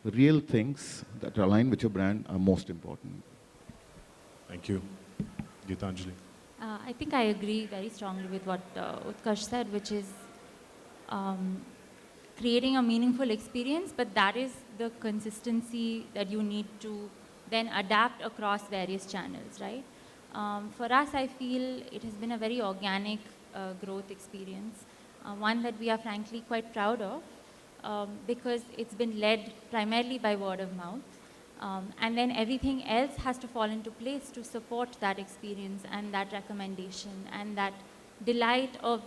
real things that align with your brand are most important. Thank you. Gitanjali? I think I agree very strongly with what Utkarsh said, which is creating a meaningful experience, but that is the consistency that you need to then adapt across various channels, right? For us, I feel it has been a very organic growth experience, one that we are frankly quite proud of, because it's been led primarily by word of mouth. And then everything else has to fall into place to support that experience and that recommendation and that delight of,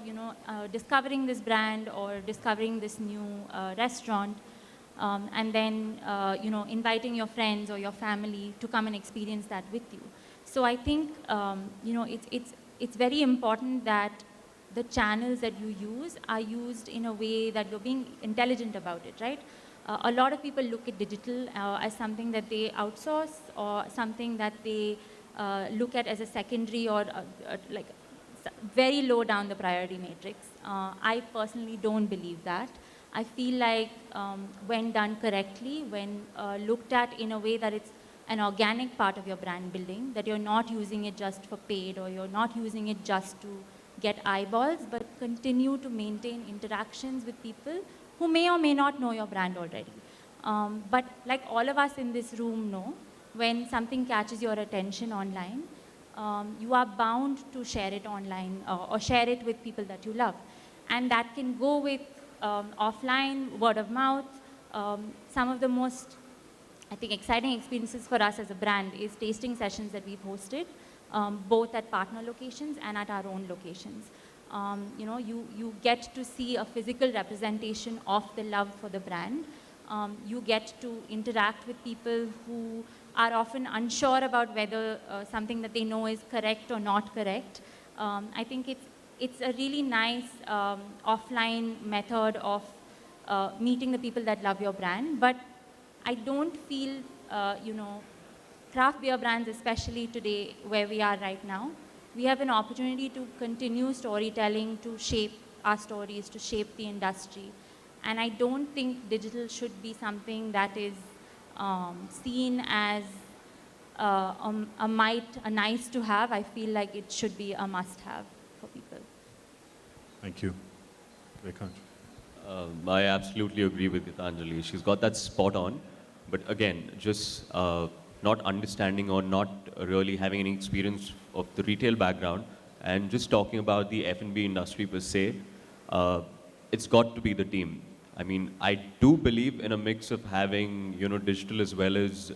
discovering this brand or discovering this new restaurant, and then, inviting your friends or your family to come and experience that with you. So I think, it's very important that the channels that you use are used in a way that you're being intelligent about it, right? A lot of people look at digital as something that they outsource or something that they look at as a secondary or like very low down the priority matrix. I personally don't believe that. I feel like when done correctly, when looked at in a way that it's an organic part of your brand building, that you're not using it just for paid or you're not using it just to get eyeballs, but continue to maintain interactions with people who may or may not know your brand already. But like all of us in this room know, when something catches your attention online, you are bound to share it online or share it with people that you love. And that can go with offline, word of mouth. Some of the most, I think, exciting experiences for us as a brand is tasting sessions that we've hosted, both at partner locations and at our own locations. You get to see a physical representation of the love for the brand. You get to interact with people who are often unsure about whether something that they know is correct or not correct. I think it's a really nice offline method of meeting the people that love your brand. But I don't feel, craft beer brands, especially today where we are right now, we have an opportunity to continue storytelling, to shape our stories, to shape the industry. And I don't think digital should be something that is seen as a nice to have. I feel like it should be a must have for people. Thank you. Vikrant. I absolutely agree with Gitanjali. She's got that spot on. But again, just not understanding or not really having any experience of the retail background and just talking about the F&B industry per se, it's got to be the team. I mean, I do believe in a mix of having, digital as well as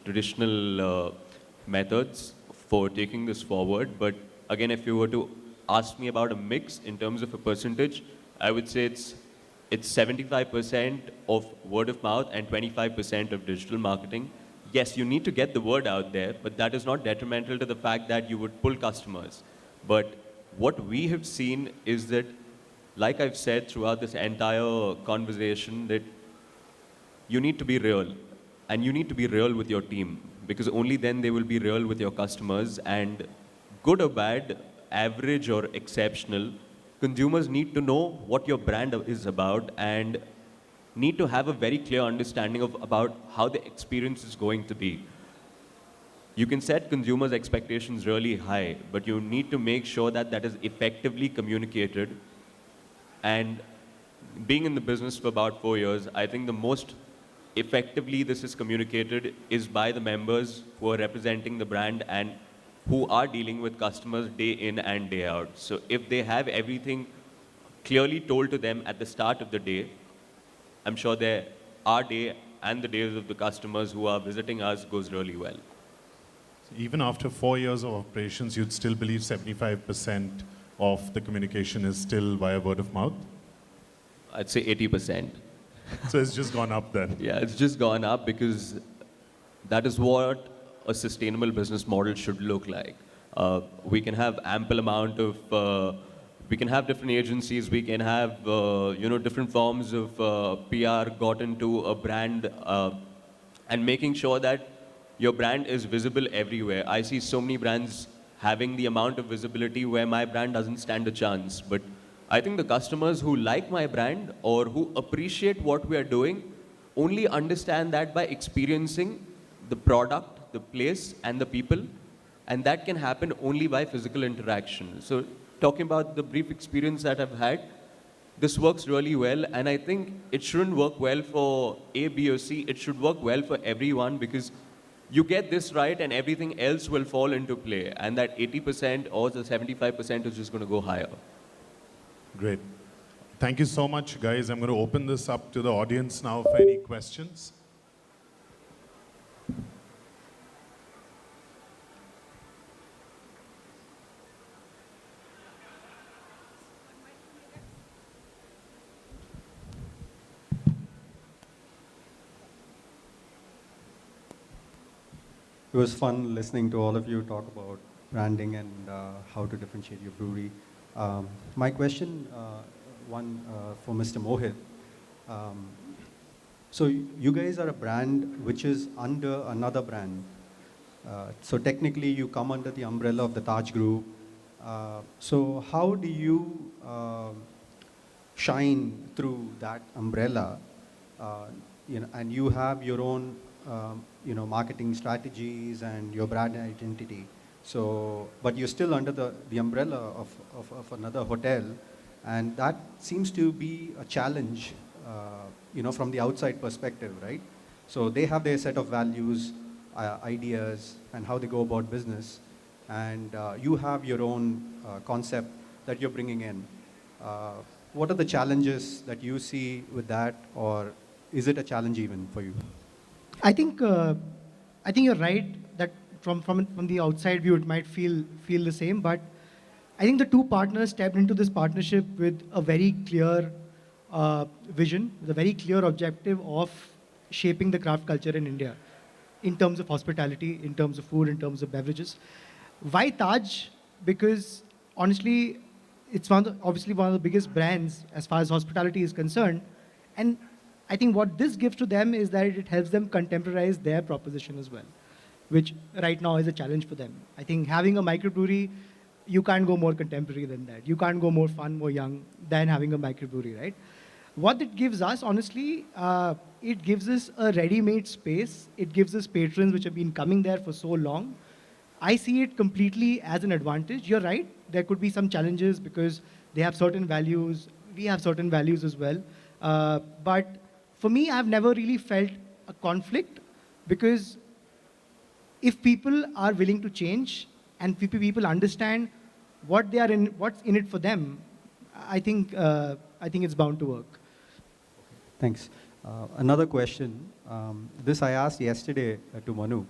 traditional methods for taking this forward. But again, if you were to ask me about a mix in terms of a percentage, I would say it's 75% of word of mouth and 25% of digital marketing. Yes, you need to get the word out there, but that is not detrimental to the fact that you would pull customers. But what we have seen is that, like I've said throughout this entire conversation, that you need to be real. And you need to be real with your team, because only then they will be real with your customers. And good or bad, average or exceptional, consumers need to know what your brand is about and need to have a very clear understanding of about how the experience is going to be. You can set consumers' expectations really high, but you need to make sure that that is effectively communicated. And being in the business for about 4 years, I think the most effectively this is communicated is by the members who are representing the brand and who are dealing with customers day in and day out. So if they have everything clearly told to them at the start of the day, I'm sure our day and the days of the customers who are visiting us goes really well. Even after 4 years of operations, you'd still believe 75% of the communication is still via word of mouth? I'd say 80%. So it's just gone up then. Yeah, it's just gone up because that is what a sustainable business model should look like. We can have ample amount of, we can have different agencies, we can have, different forms of PR got into a brand and making sure that your brand is visible everywhere. I see so many brands having the amount of visibility where my brand doesn't stand a chance. But I think the customers who like my brand or who appreciate what we are doing only understand that by experiencing the product, the place, and the people. And that can happen only by physical interaction. So talking about the brief experience that I've had, this works really well. And I think it shouldn't work well for A, B, or C. It should work well for everyone, because you get this right and everything else will fall into play. And that 80% or the 75% is just going to go higher. Great. Thank you so much, guys. I'm going to open this up to the audience now for any questions. It was fun listening to all of you talk about branding and how to differentiate your brewery. My question, for Mr. Mohit. So you guys are a brand which is under another brand. So technically you come under the umbrella of the Taj Group. So how do you shine through that umbrella? And you have your own marketing strategies and your brand identity. So, but you're still under the umbrella of another hotel, and that seems to be a challenge, from the outside perspective, right? So they have their set of values, ideas, and how they go about business. and you have your own concept that you're bringing in. What are the challenges that you see with that, or is it a challenge even for you? I think you're right that from the outside view it might feel the same, but I think the two partners stepped into this partnership with a very clear vision, with a very clear objective of shaping the craft culture in India, in terms of hospitality, in terms of food, in terms of beverages. Why Taj? Because honestly, it's obviously one of the biggest brands as far as hospitality is concerned, and I think what this gives to them is that it helps them contemporize their proposition as well, which right now is a challenge for them. I think having a microbrewery, you can't go more contemporary than that. You can't go more fun, more young than having a microbrewery, right? What it gives us, honestly, it gives us a ready-made space. It gives us patrons which have been coming there for so long. I see it completely as an advantage. You're right. There could be some challenges because they have certain values. We have certain values as well. But for me, I've never really felt a conflict because if people are willing to change and people understand what's in it for them, I think it's bound to work. Thanks. Another question. This I asked yesterday to Manu.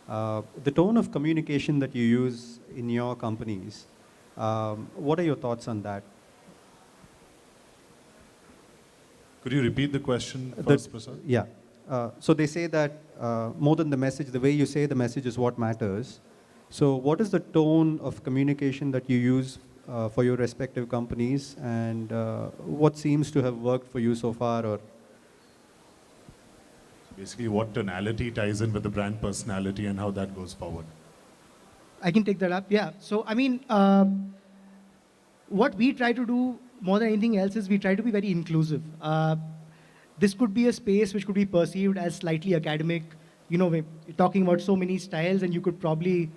The tone of communication that you use in your companies, what are your thoughts on that? Could you repeat the question first, Prasad? Yeah. So they say that more than the message, the way you say the message is what matters. So what is the tone of communication that you use for your respective companies, and what seems to have worked for you so far? Or Basically, what tonality ties in with the brand personality and how that goes forward. I can take that up. Yeah. So, I mean, what we try to do more than anything else is we try to be very inclusive. This could be a space which could be perceived as slightly academic. You know, we're talking about so many styles, and you could probably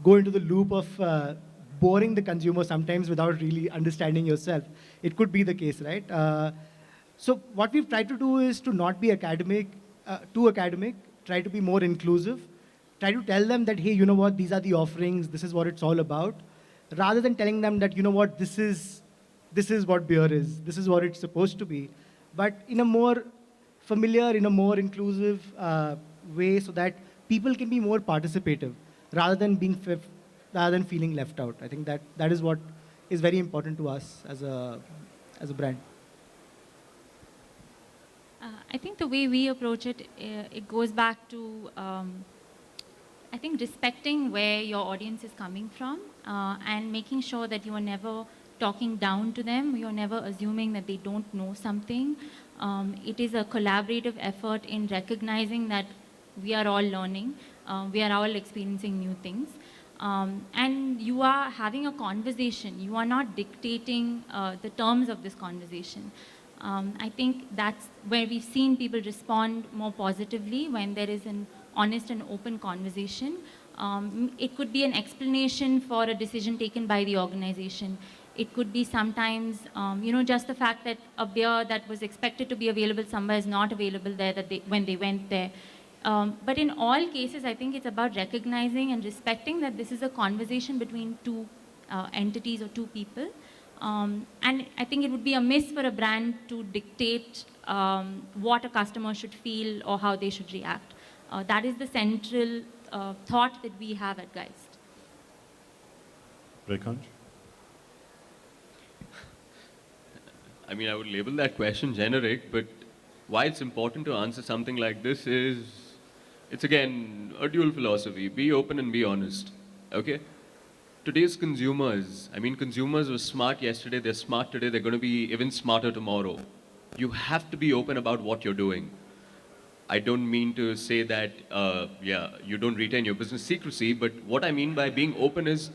go into the loop of boring the consumer sometimes without really understanding yourself. It could be the case, right? So what we've tried to do is to not be too academic, try to be more inclusive, try to tell them that, hey, you know what, these are the offerings, this is what it's all about, rather than telling them that, you know what, this is what beer is, this is what it's supposed to be, but in a more familiar, in a more inclusive way, so that people can be more participative, rather than feeling left out. I think that is what is very important to us as a brand. I think the way we approach it, it goes back to, I think, respecting where your audience is coming from and making sure that you are never talking down to them. You're never assuming that they don't know something. It is a collaborative effort in recognizing that we are all learning. We are all experiencing new things. And you are having a conversation. You are not dictating the terms of this conversation. I think that's where we've seen people respond more positively when there is an honest and open conversation. It could be an explanation for a decision taken by the organization. It could be sometimes, just the fact that a beer that was expected to be available somewhere is not available there when they went there. But in all cases, I think it's about recognizing and respecting that this is a conversation between two entities or two people. And I think it would be a miss for a brand to dictate what a customer should feel or how they should react. That is the central thought that we have at Geist. Rekhanj? I mean, I would label that question generic, but why it's important to answer something like this is, it's again a dual philosophy. Be open and be honest, okay? Today's consumers, consumers were smart yesterday, they're smart today, they're going to be even smarter tomorrow. You have to be open about what you're doing. I don't mean to say that, you don't retain your business secrecy, but what I mean by being open is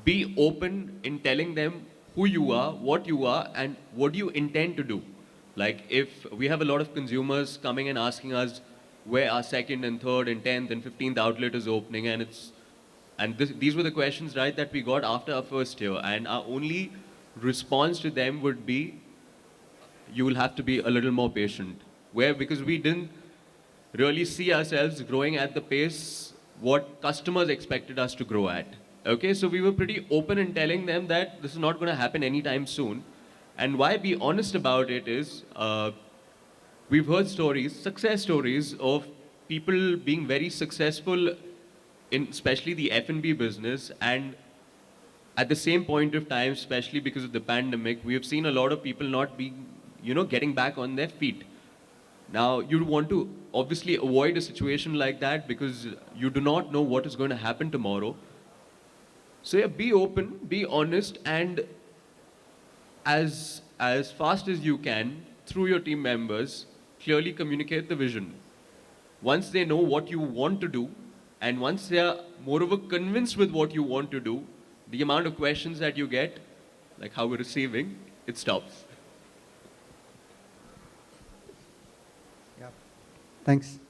be open in telling them who you are, and what you intend to do. Like if we have a lot of consumers coming and asking us where our second and third and 10th and 15th outlet is opening, and these were the questions, right, that we got after our first year, and our only response to them would be, you will have to be a little more patient. Because we didn't really see ourselves growing at the pace what customers expected us to grow at. Okay, so we were pretty open in telling them that this is not going to happen anytime soon. And why be honest about it is, we've heard stories, success stories of people being very successful in especially the F&B business, and at the same point of time, especially because of the pandemic, we have seen a lot of people not being, getting back on their feet. Now, you want to obviously avoid a situation like that because you do not know what is going to happen tomorrow. So yeah, be open, be honest, and as fast as you can through your team members, clearly communicate the vision. Once they know what you want to do, and once they are moreover convinced with what you want to do, the amount of questions that you get, like how we're receiving, it stops. Yeah. Thanks.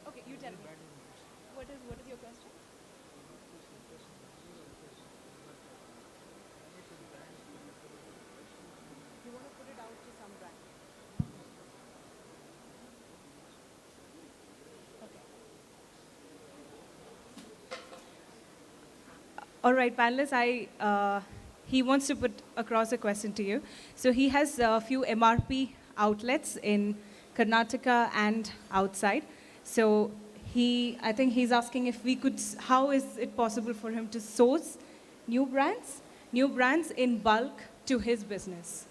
Okay, you tell me. What is your question? You want to put it out to some brand. All right, panelists, he wants to put across a question to you. So he has a few MRP outlets in Karnataka and outside. So I think he's asking if we could, how is it possible for him to source new brands in bulk to his business?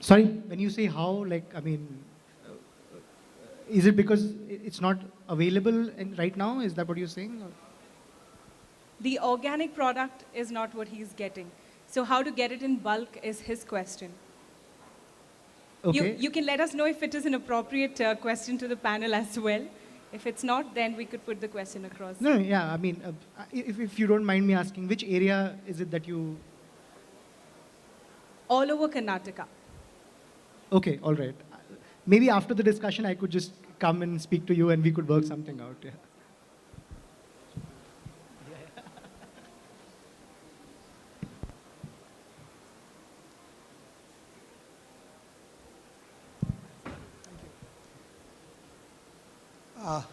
Sorry, when you say how, like, I mean, is it because it's not available right now? Is that what you're saying? Or? The organic product is not what he's getting. So how to get it in bulk is his question. Okay. You can let us know if it is an appropriate question to the panel as well. If it's not, then we could put the question across. No, yeah, I mean, if you don't mind me asking, which area is it that you... All over Karnataka. Okay, all right. Maybe after the discussion, I could just come and speak to you and we could work something out. Yeah.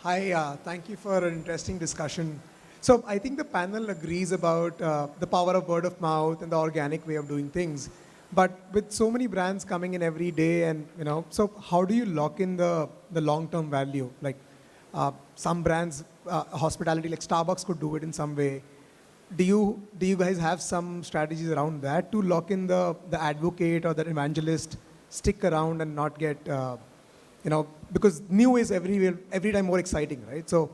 Hi, thank you for an interesting discussion. So I think the panel agrees about the power of word of mouth and the organic way of doing things. But with so many brands coming in every day, and so how do you lock in the long-term value? Like some brands, hospitality, like Starbucks, could do it in some way. Do you guys have some strategies around that to lock in the advocate or the evangelist, stick around and not get because new is every time more exciting, right? So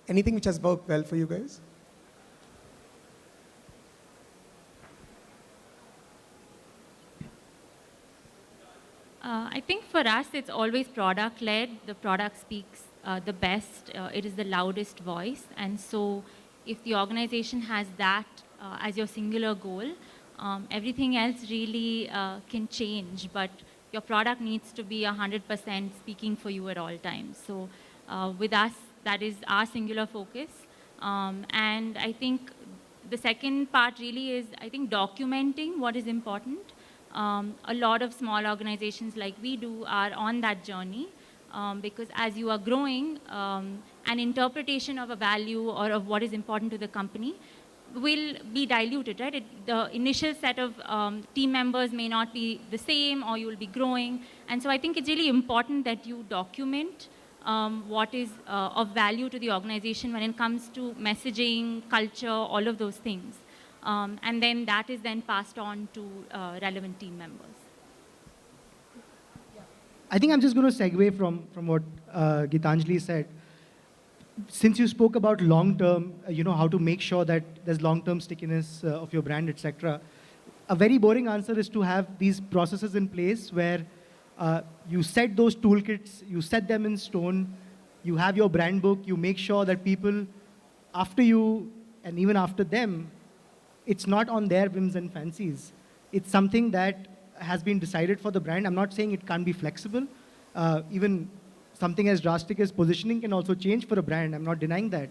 anything which has worked well for you guys? I think for us, it's always product-led. The product speaks the best. It is the loudest voice. And so if the organization has that as your singular goal, everything else really can change. But your product needs to be 100% speaking for you at all times. So with us, that is our singular focus. And I think the second part really is, I think, documenting what is important. A lot of small organizations like we do are on that journey because as you are growing, an interpretation of a value or of what is important to the company will be diluted, right? The initial set of team members may not be the same, or you will be growing. And so I think it's really important that you document what is of value to the organization when it comes to messaging, culture, all of those things. And then that is then passed on to relevant team members. I think I'm just going to segue from what Gitanjali said. Since you spoke about long-term, how to make sure that there's long-term stickiness of your brand, etc. a very boring answer is to have these processes in place where you set those toolkits, you set them in stone, you have your brand book, you make sure that people after you and even after them, it's not on their whims and fancies. It's something that has been decided for the brand. I'm not saying it can't be flexible. Even something as drastic as positioning can also change for a brand. I'm not denying that.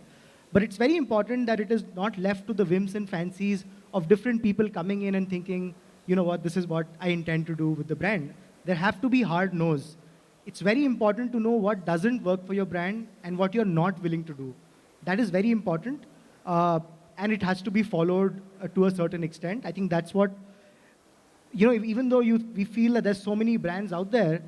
But it's very important that it is not left to the whims and fancies of different people coming in and thinking, you know what, this is what I intend to do with the brand. There have to be hard no's. It's very important to know what doesn't work for your brand and what you're not willing to do. That is very important. And it has to be followed to a certain extent. I think that's what, you know, even though we feel that there's so many brands out there,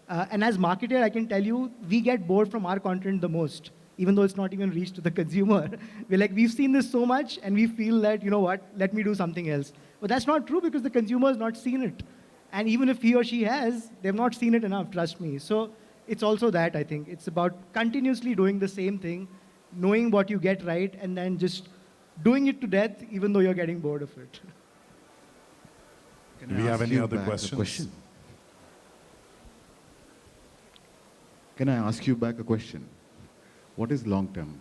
and as marketer, I can tell you, we get bored from our content the most, even though it's not even reached to the consumer. We're like, we've seen this so much, and we feel that, you know what, let me do something else. But that's not true because the consumer has not seen it. And even if he or she has, they've not seen it enough, trust me. So it's also that, I think. It's about continuously doing the same thing, knowing what you get right, and then just doing it to death, even though you're getting bored of it. Do we have any other questions? Can I ask you back a question? What is long term?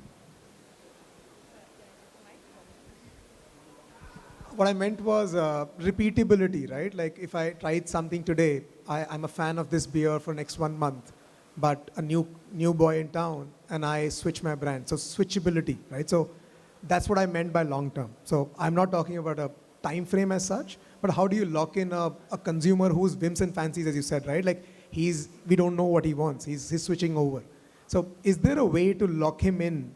What I meant was repeatability, right? Like if I tried something today, I'm a fan of this beer for next 1 month, but a new boy in town, and I switch my brand. So switchability, right? So that's what I meant by long term. So I'm not talking about a time frame as such, but how do you lock in a consumer whose whims and fancies, as you said, right? Like we don't know what he wants. He's switching over. So is there a way to lock him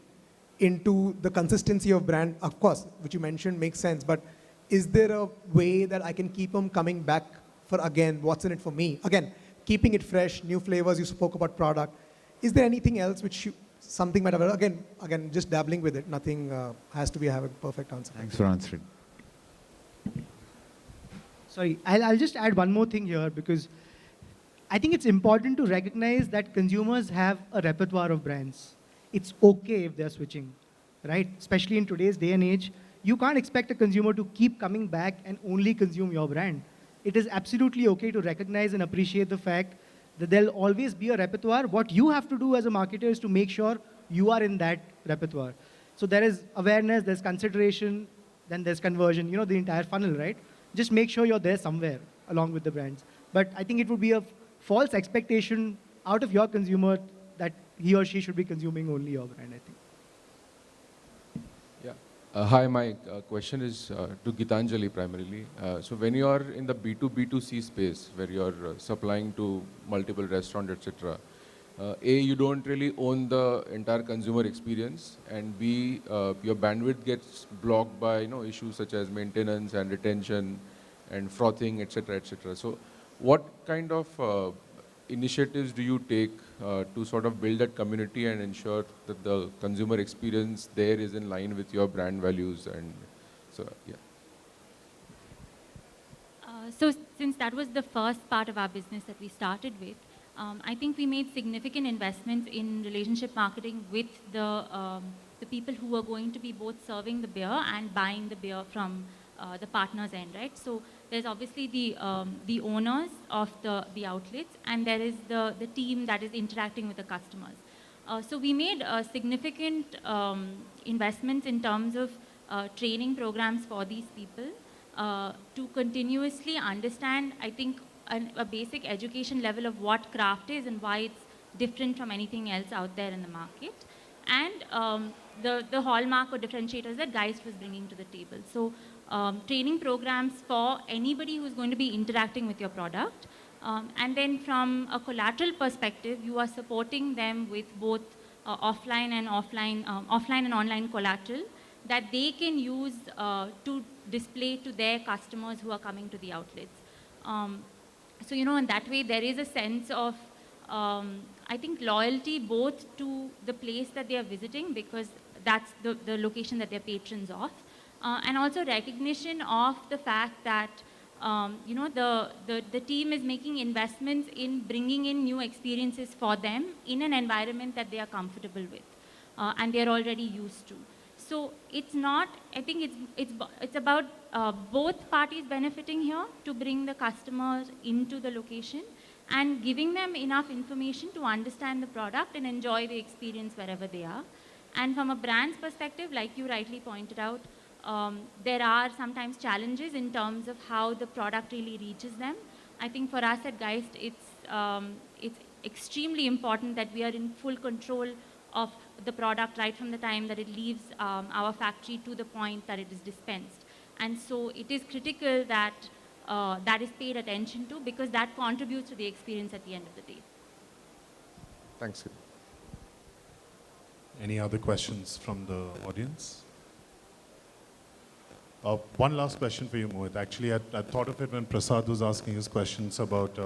into the consistency of brand? Of course, which you mentioned makes sense, but is there a way that I can keep him coming back for, again, what's in it for me? Again, keeping it fresh, new flavors, you spoke about product. Is there anything else which something might have, again, just dabbling with it, nothing has to have a perfect answer. Thanks for answering. Sorry, I'll just add one more thing here because I think it's important to recognize that consumers have a repertoire of brands. It's okay if they're switching, right? Especially in today's day and age, you can't expect a consumer to keep coming back and only consume your brand. It is absolutely okay to recognize and appreciate the fact that there'll always be a repertoire. What you have to do as a marketer is to make sure you are in that repertoire. So there is awareness, there's consideration, then there's conversion, you know, the entire funnel, right? Just make sure you're there somewhere along with the brands. But I think it would be a false expectation out of your consumer that he or she should be consuming only your brand, I think. Hi, my question is to Gitanjali primarily. So when you are in the B2B2C space where you're supplying to multiple restaurants, etc., A, you don't really own the entire consumer experience, and B, your bandwidth gets blocked by issues such as maintenance and retention and frothing, etc., etc. So what kind of initiatives do you take to sort of build that community and ensure that the consumer experience there is in line with your brand values? And so, yeah. So since that was the first part of our business that we started with, I think we made significant investments in relationship marketing with the people who were going to be both serving the beer and buying the beer from the partner's end, right? So there's obviously the owners of the outlets, and there is the team that is interacting with the customers. So we made significant investments in terms of training programs for these people to continuously understand, I think, a basic education level of what craft is and why it's different from anything else out there in the market, and the hallmark or differentiators that Geist was bringing to the table. So training programs for anybody who's going to be interacting with your product. And then from a collateral perspective, you are supporting them with both offline and online collateral that they can use to display to their customers who are coming to the outlets. So, in that way, there is a sense of, I think, loyalty both to the place that they are visiting, because that's the location that they're patrons of, and also recognition of the fact that, the team is making investments in bringing in new experiences for them in an environment that they are comfortable with and they're already used to. So it's not, I think it's about both parties benefiting here to bring the customers into the location and giving them enough information to understand the product and enjoy the experience wherever they are. And from a brand's perspective, like you rightly pointed out, there are sometimes challenges in terms of how the product really reaches them. I think for us at Geist, it's extremely important that we are in full control of the product right from the time that it leaves our factory to the point that it is dispensed. And so it is critical that that is paid attention to, because that contributes to the experience at the end of the day. Thanks. Any other questions from the audience? One last question for you, Mohit. Actually, I thought of it when Prasad was asking his questions about,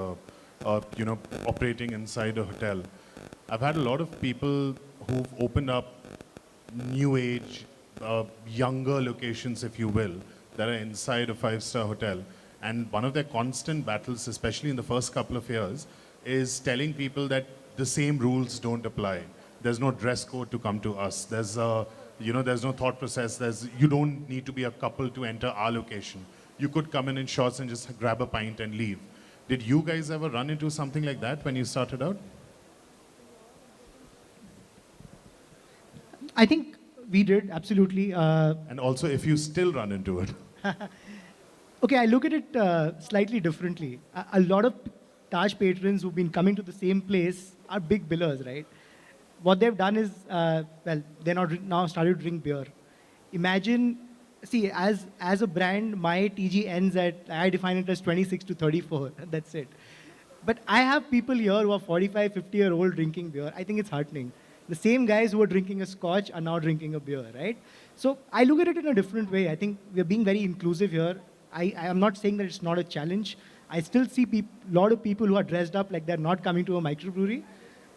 operating inside a hotel. I've had a lot of people who've opened up new age, younger locations, if you will, that are inside a five-star hotel. And one of their constant battles, especially in the first couple of years, is telling people that the same rules don't apply. There's no dress code to come to us. There's no thought process. You don't need to be a couple to enter our location. You could come in shorts and just grab a pint and leave. Did you guys ever run into something like that when you started out? I think we did, absolutely. And also, if you still run into it. Okay, I look at it slightly differently. A lot of Taj patrons who've been coming to the same place are big billers, right? What they've done is, they're now started to drink beer. Imagine, see, as a brand, my TG ends at, I define it as 26 to 34. That's it. But I have people here who are 45, 50-year-old drinking beer. I think it's heartening. The same guys who are drinking a scotch are now drinking a beer, right? So I look at it in a different way. I think we're being very inclusive here. I am not saying that it's not a challenge. I still see a lot of people who are dressed up like they're not coming to a microbrewery.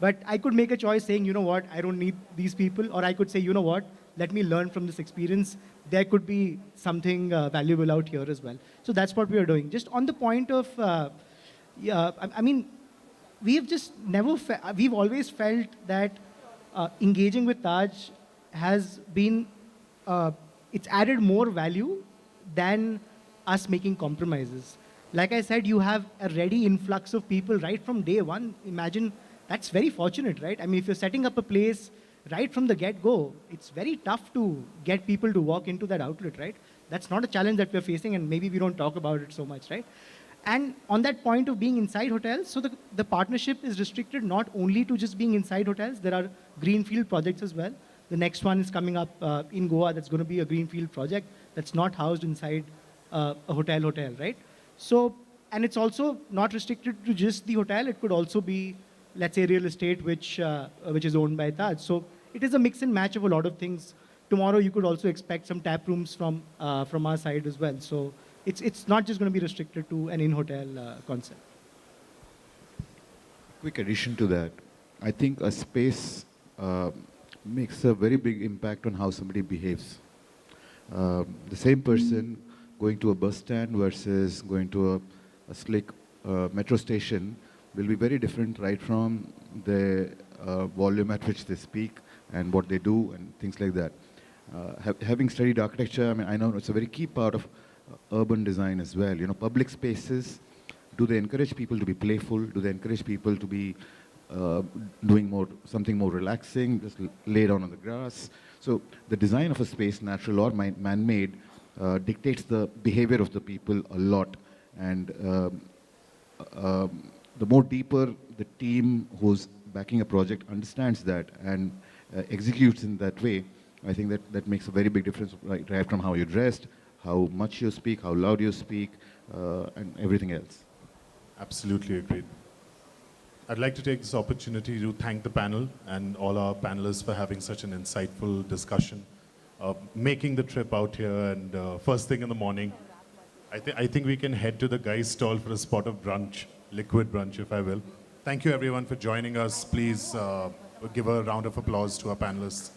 But I could make a choice saying, you know what, I don't need these people. Or I could say, you know what, let me learn from this experience. There could be something valuable out here as well. So that's what we are doing. Just on the point of, we've just never, we've always felt that engaging with Taj has been, it's added more value than us making compromises. Like I said, you have a ready influx of people right from day one. Imagine, that's very fortunate, right? I mean, if you're setting up a place right from the get-go, it's very tough to get people to walk into that outlet, right? That's not a challenge that we're facing, and maybe we don't talk about it so much, right? And on that point of being inside hotels, so the partnership is restricted not only to just being inside hotels, there are greenfield projects as well. The next one is coming up in Goa. That's going to be a greenfield project that's not housed inside a hotel, right? So, and it's also not restricted to just the hotel. It could also be, let's say, real estate, which is owned by Taj. So it is a mix and match of a lot of things. Tomorrow, you could also expect some tap rooms from our side as well. So it's not just going to be restricted to an in-hotel concept. Quick addition to that, I think a space makes a very big impact on how somebody behaves. The same person going to a bus stand versus going to a slick metro station will be very different right from the volume at which they speak and what they do and things like that. Having studied architecture, I mean, I know it's a very key part of urban design as well. You know, public spaces, do they encourage people to be playful? Do they encourage people to be doing something more relaxing, just lay down on the grass? So the design of a space, natural or man-made, dictates the behavior of the people a lot. And the more deeper the team who's backing a project understands that and executes in that way, I think that makes a very big difference, right from how you're dressed, how much you speak, how loud you speak, and everything else. Absolutely agreed. I'd like to take this opportunity to thank the panel and all our panelists for having such an insightful discussion, making the trip out here, and first thing in the morning. I think we can head to the guy's stall for a spot of brunch, liquid brunch, if I will. Thank you, everyone, for joining us. Please give a round of applause to our panelists.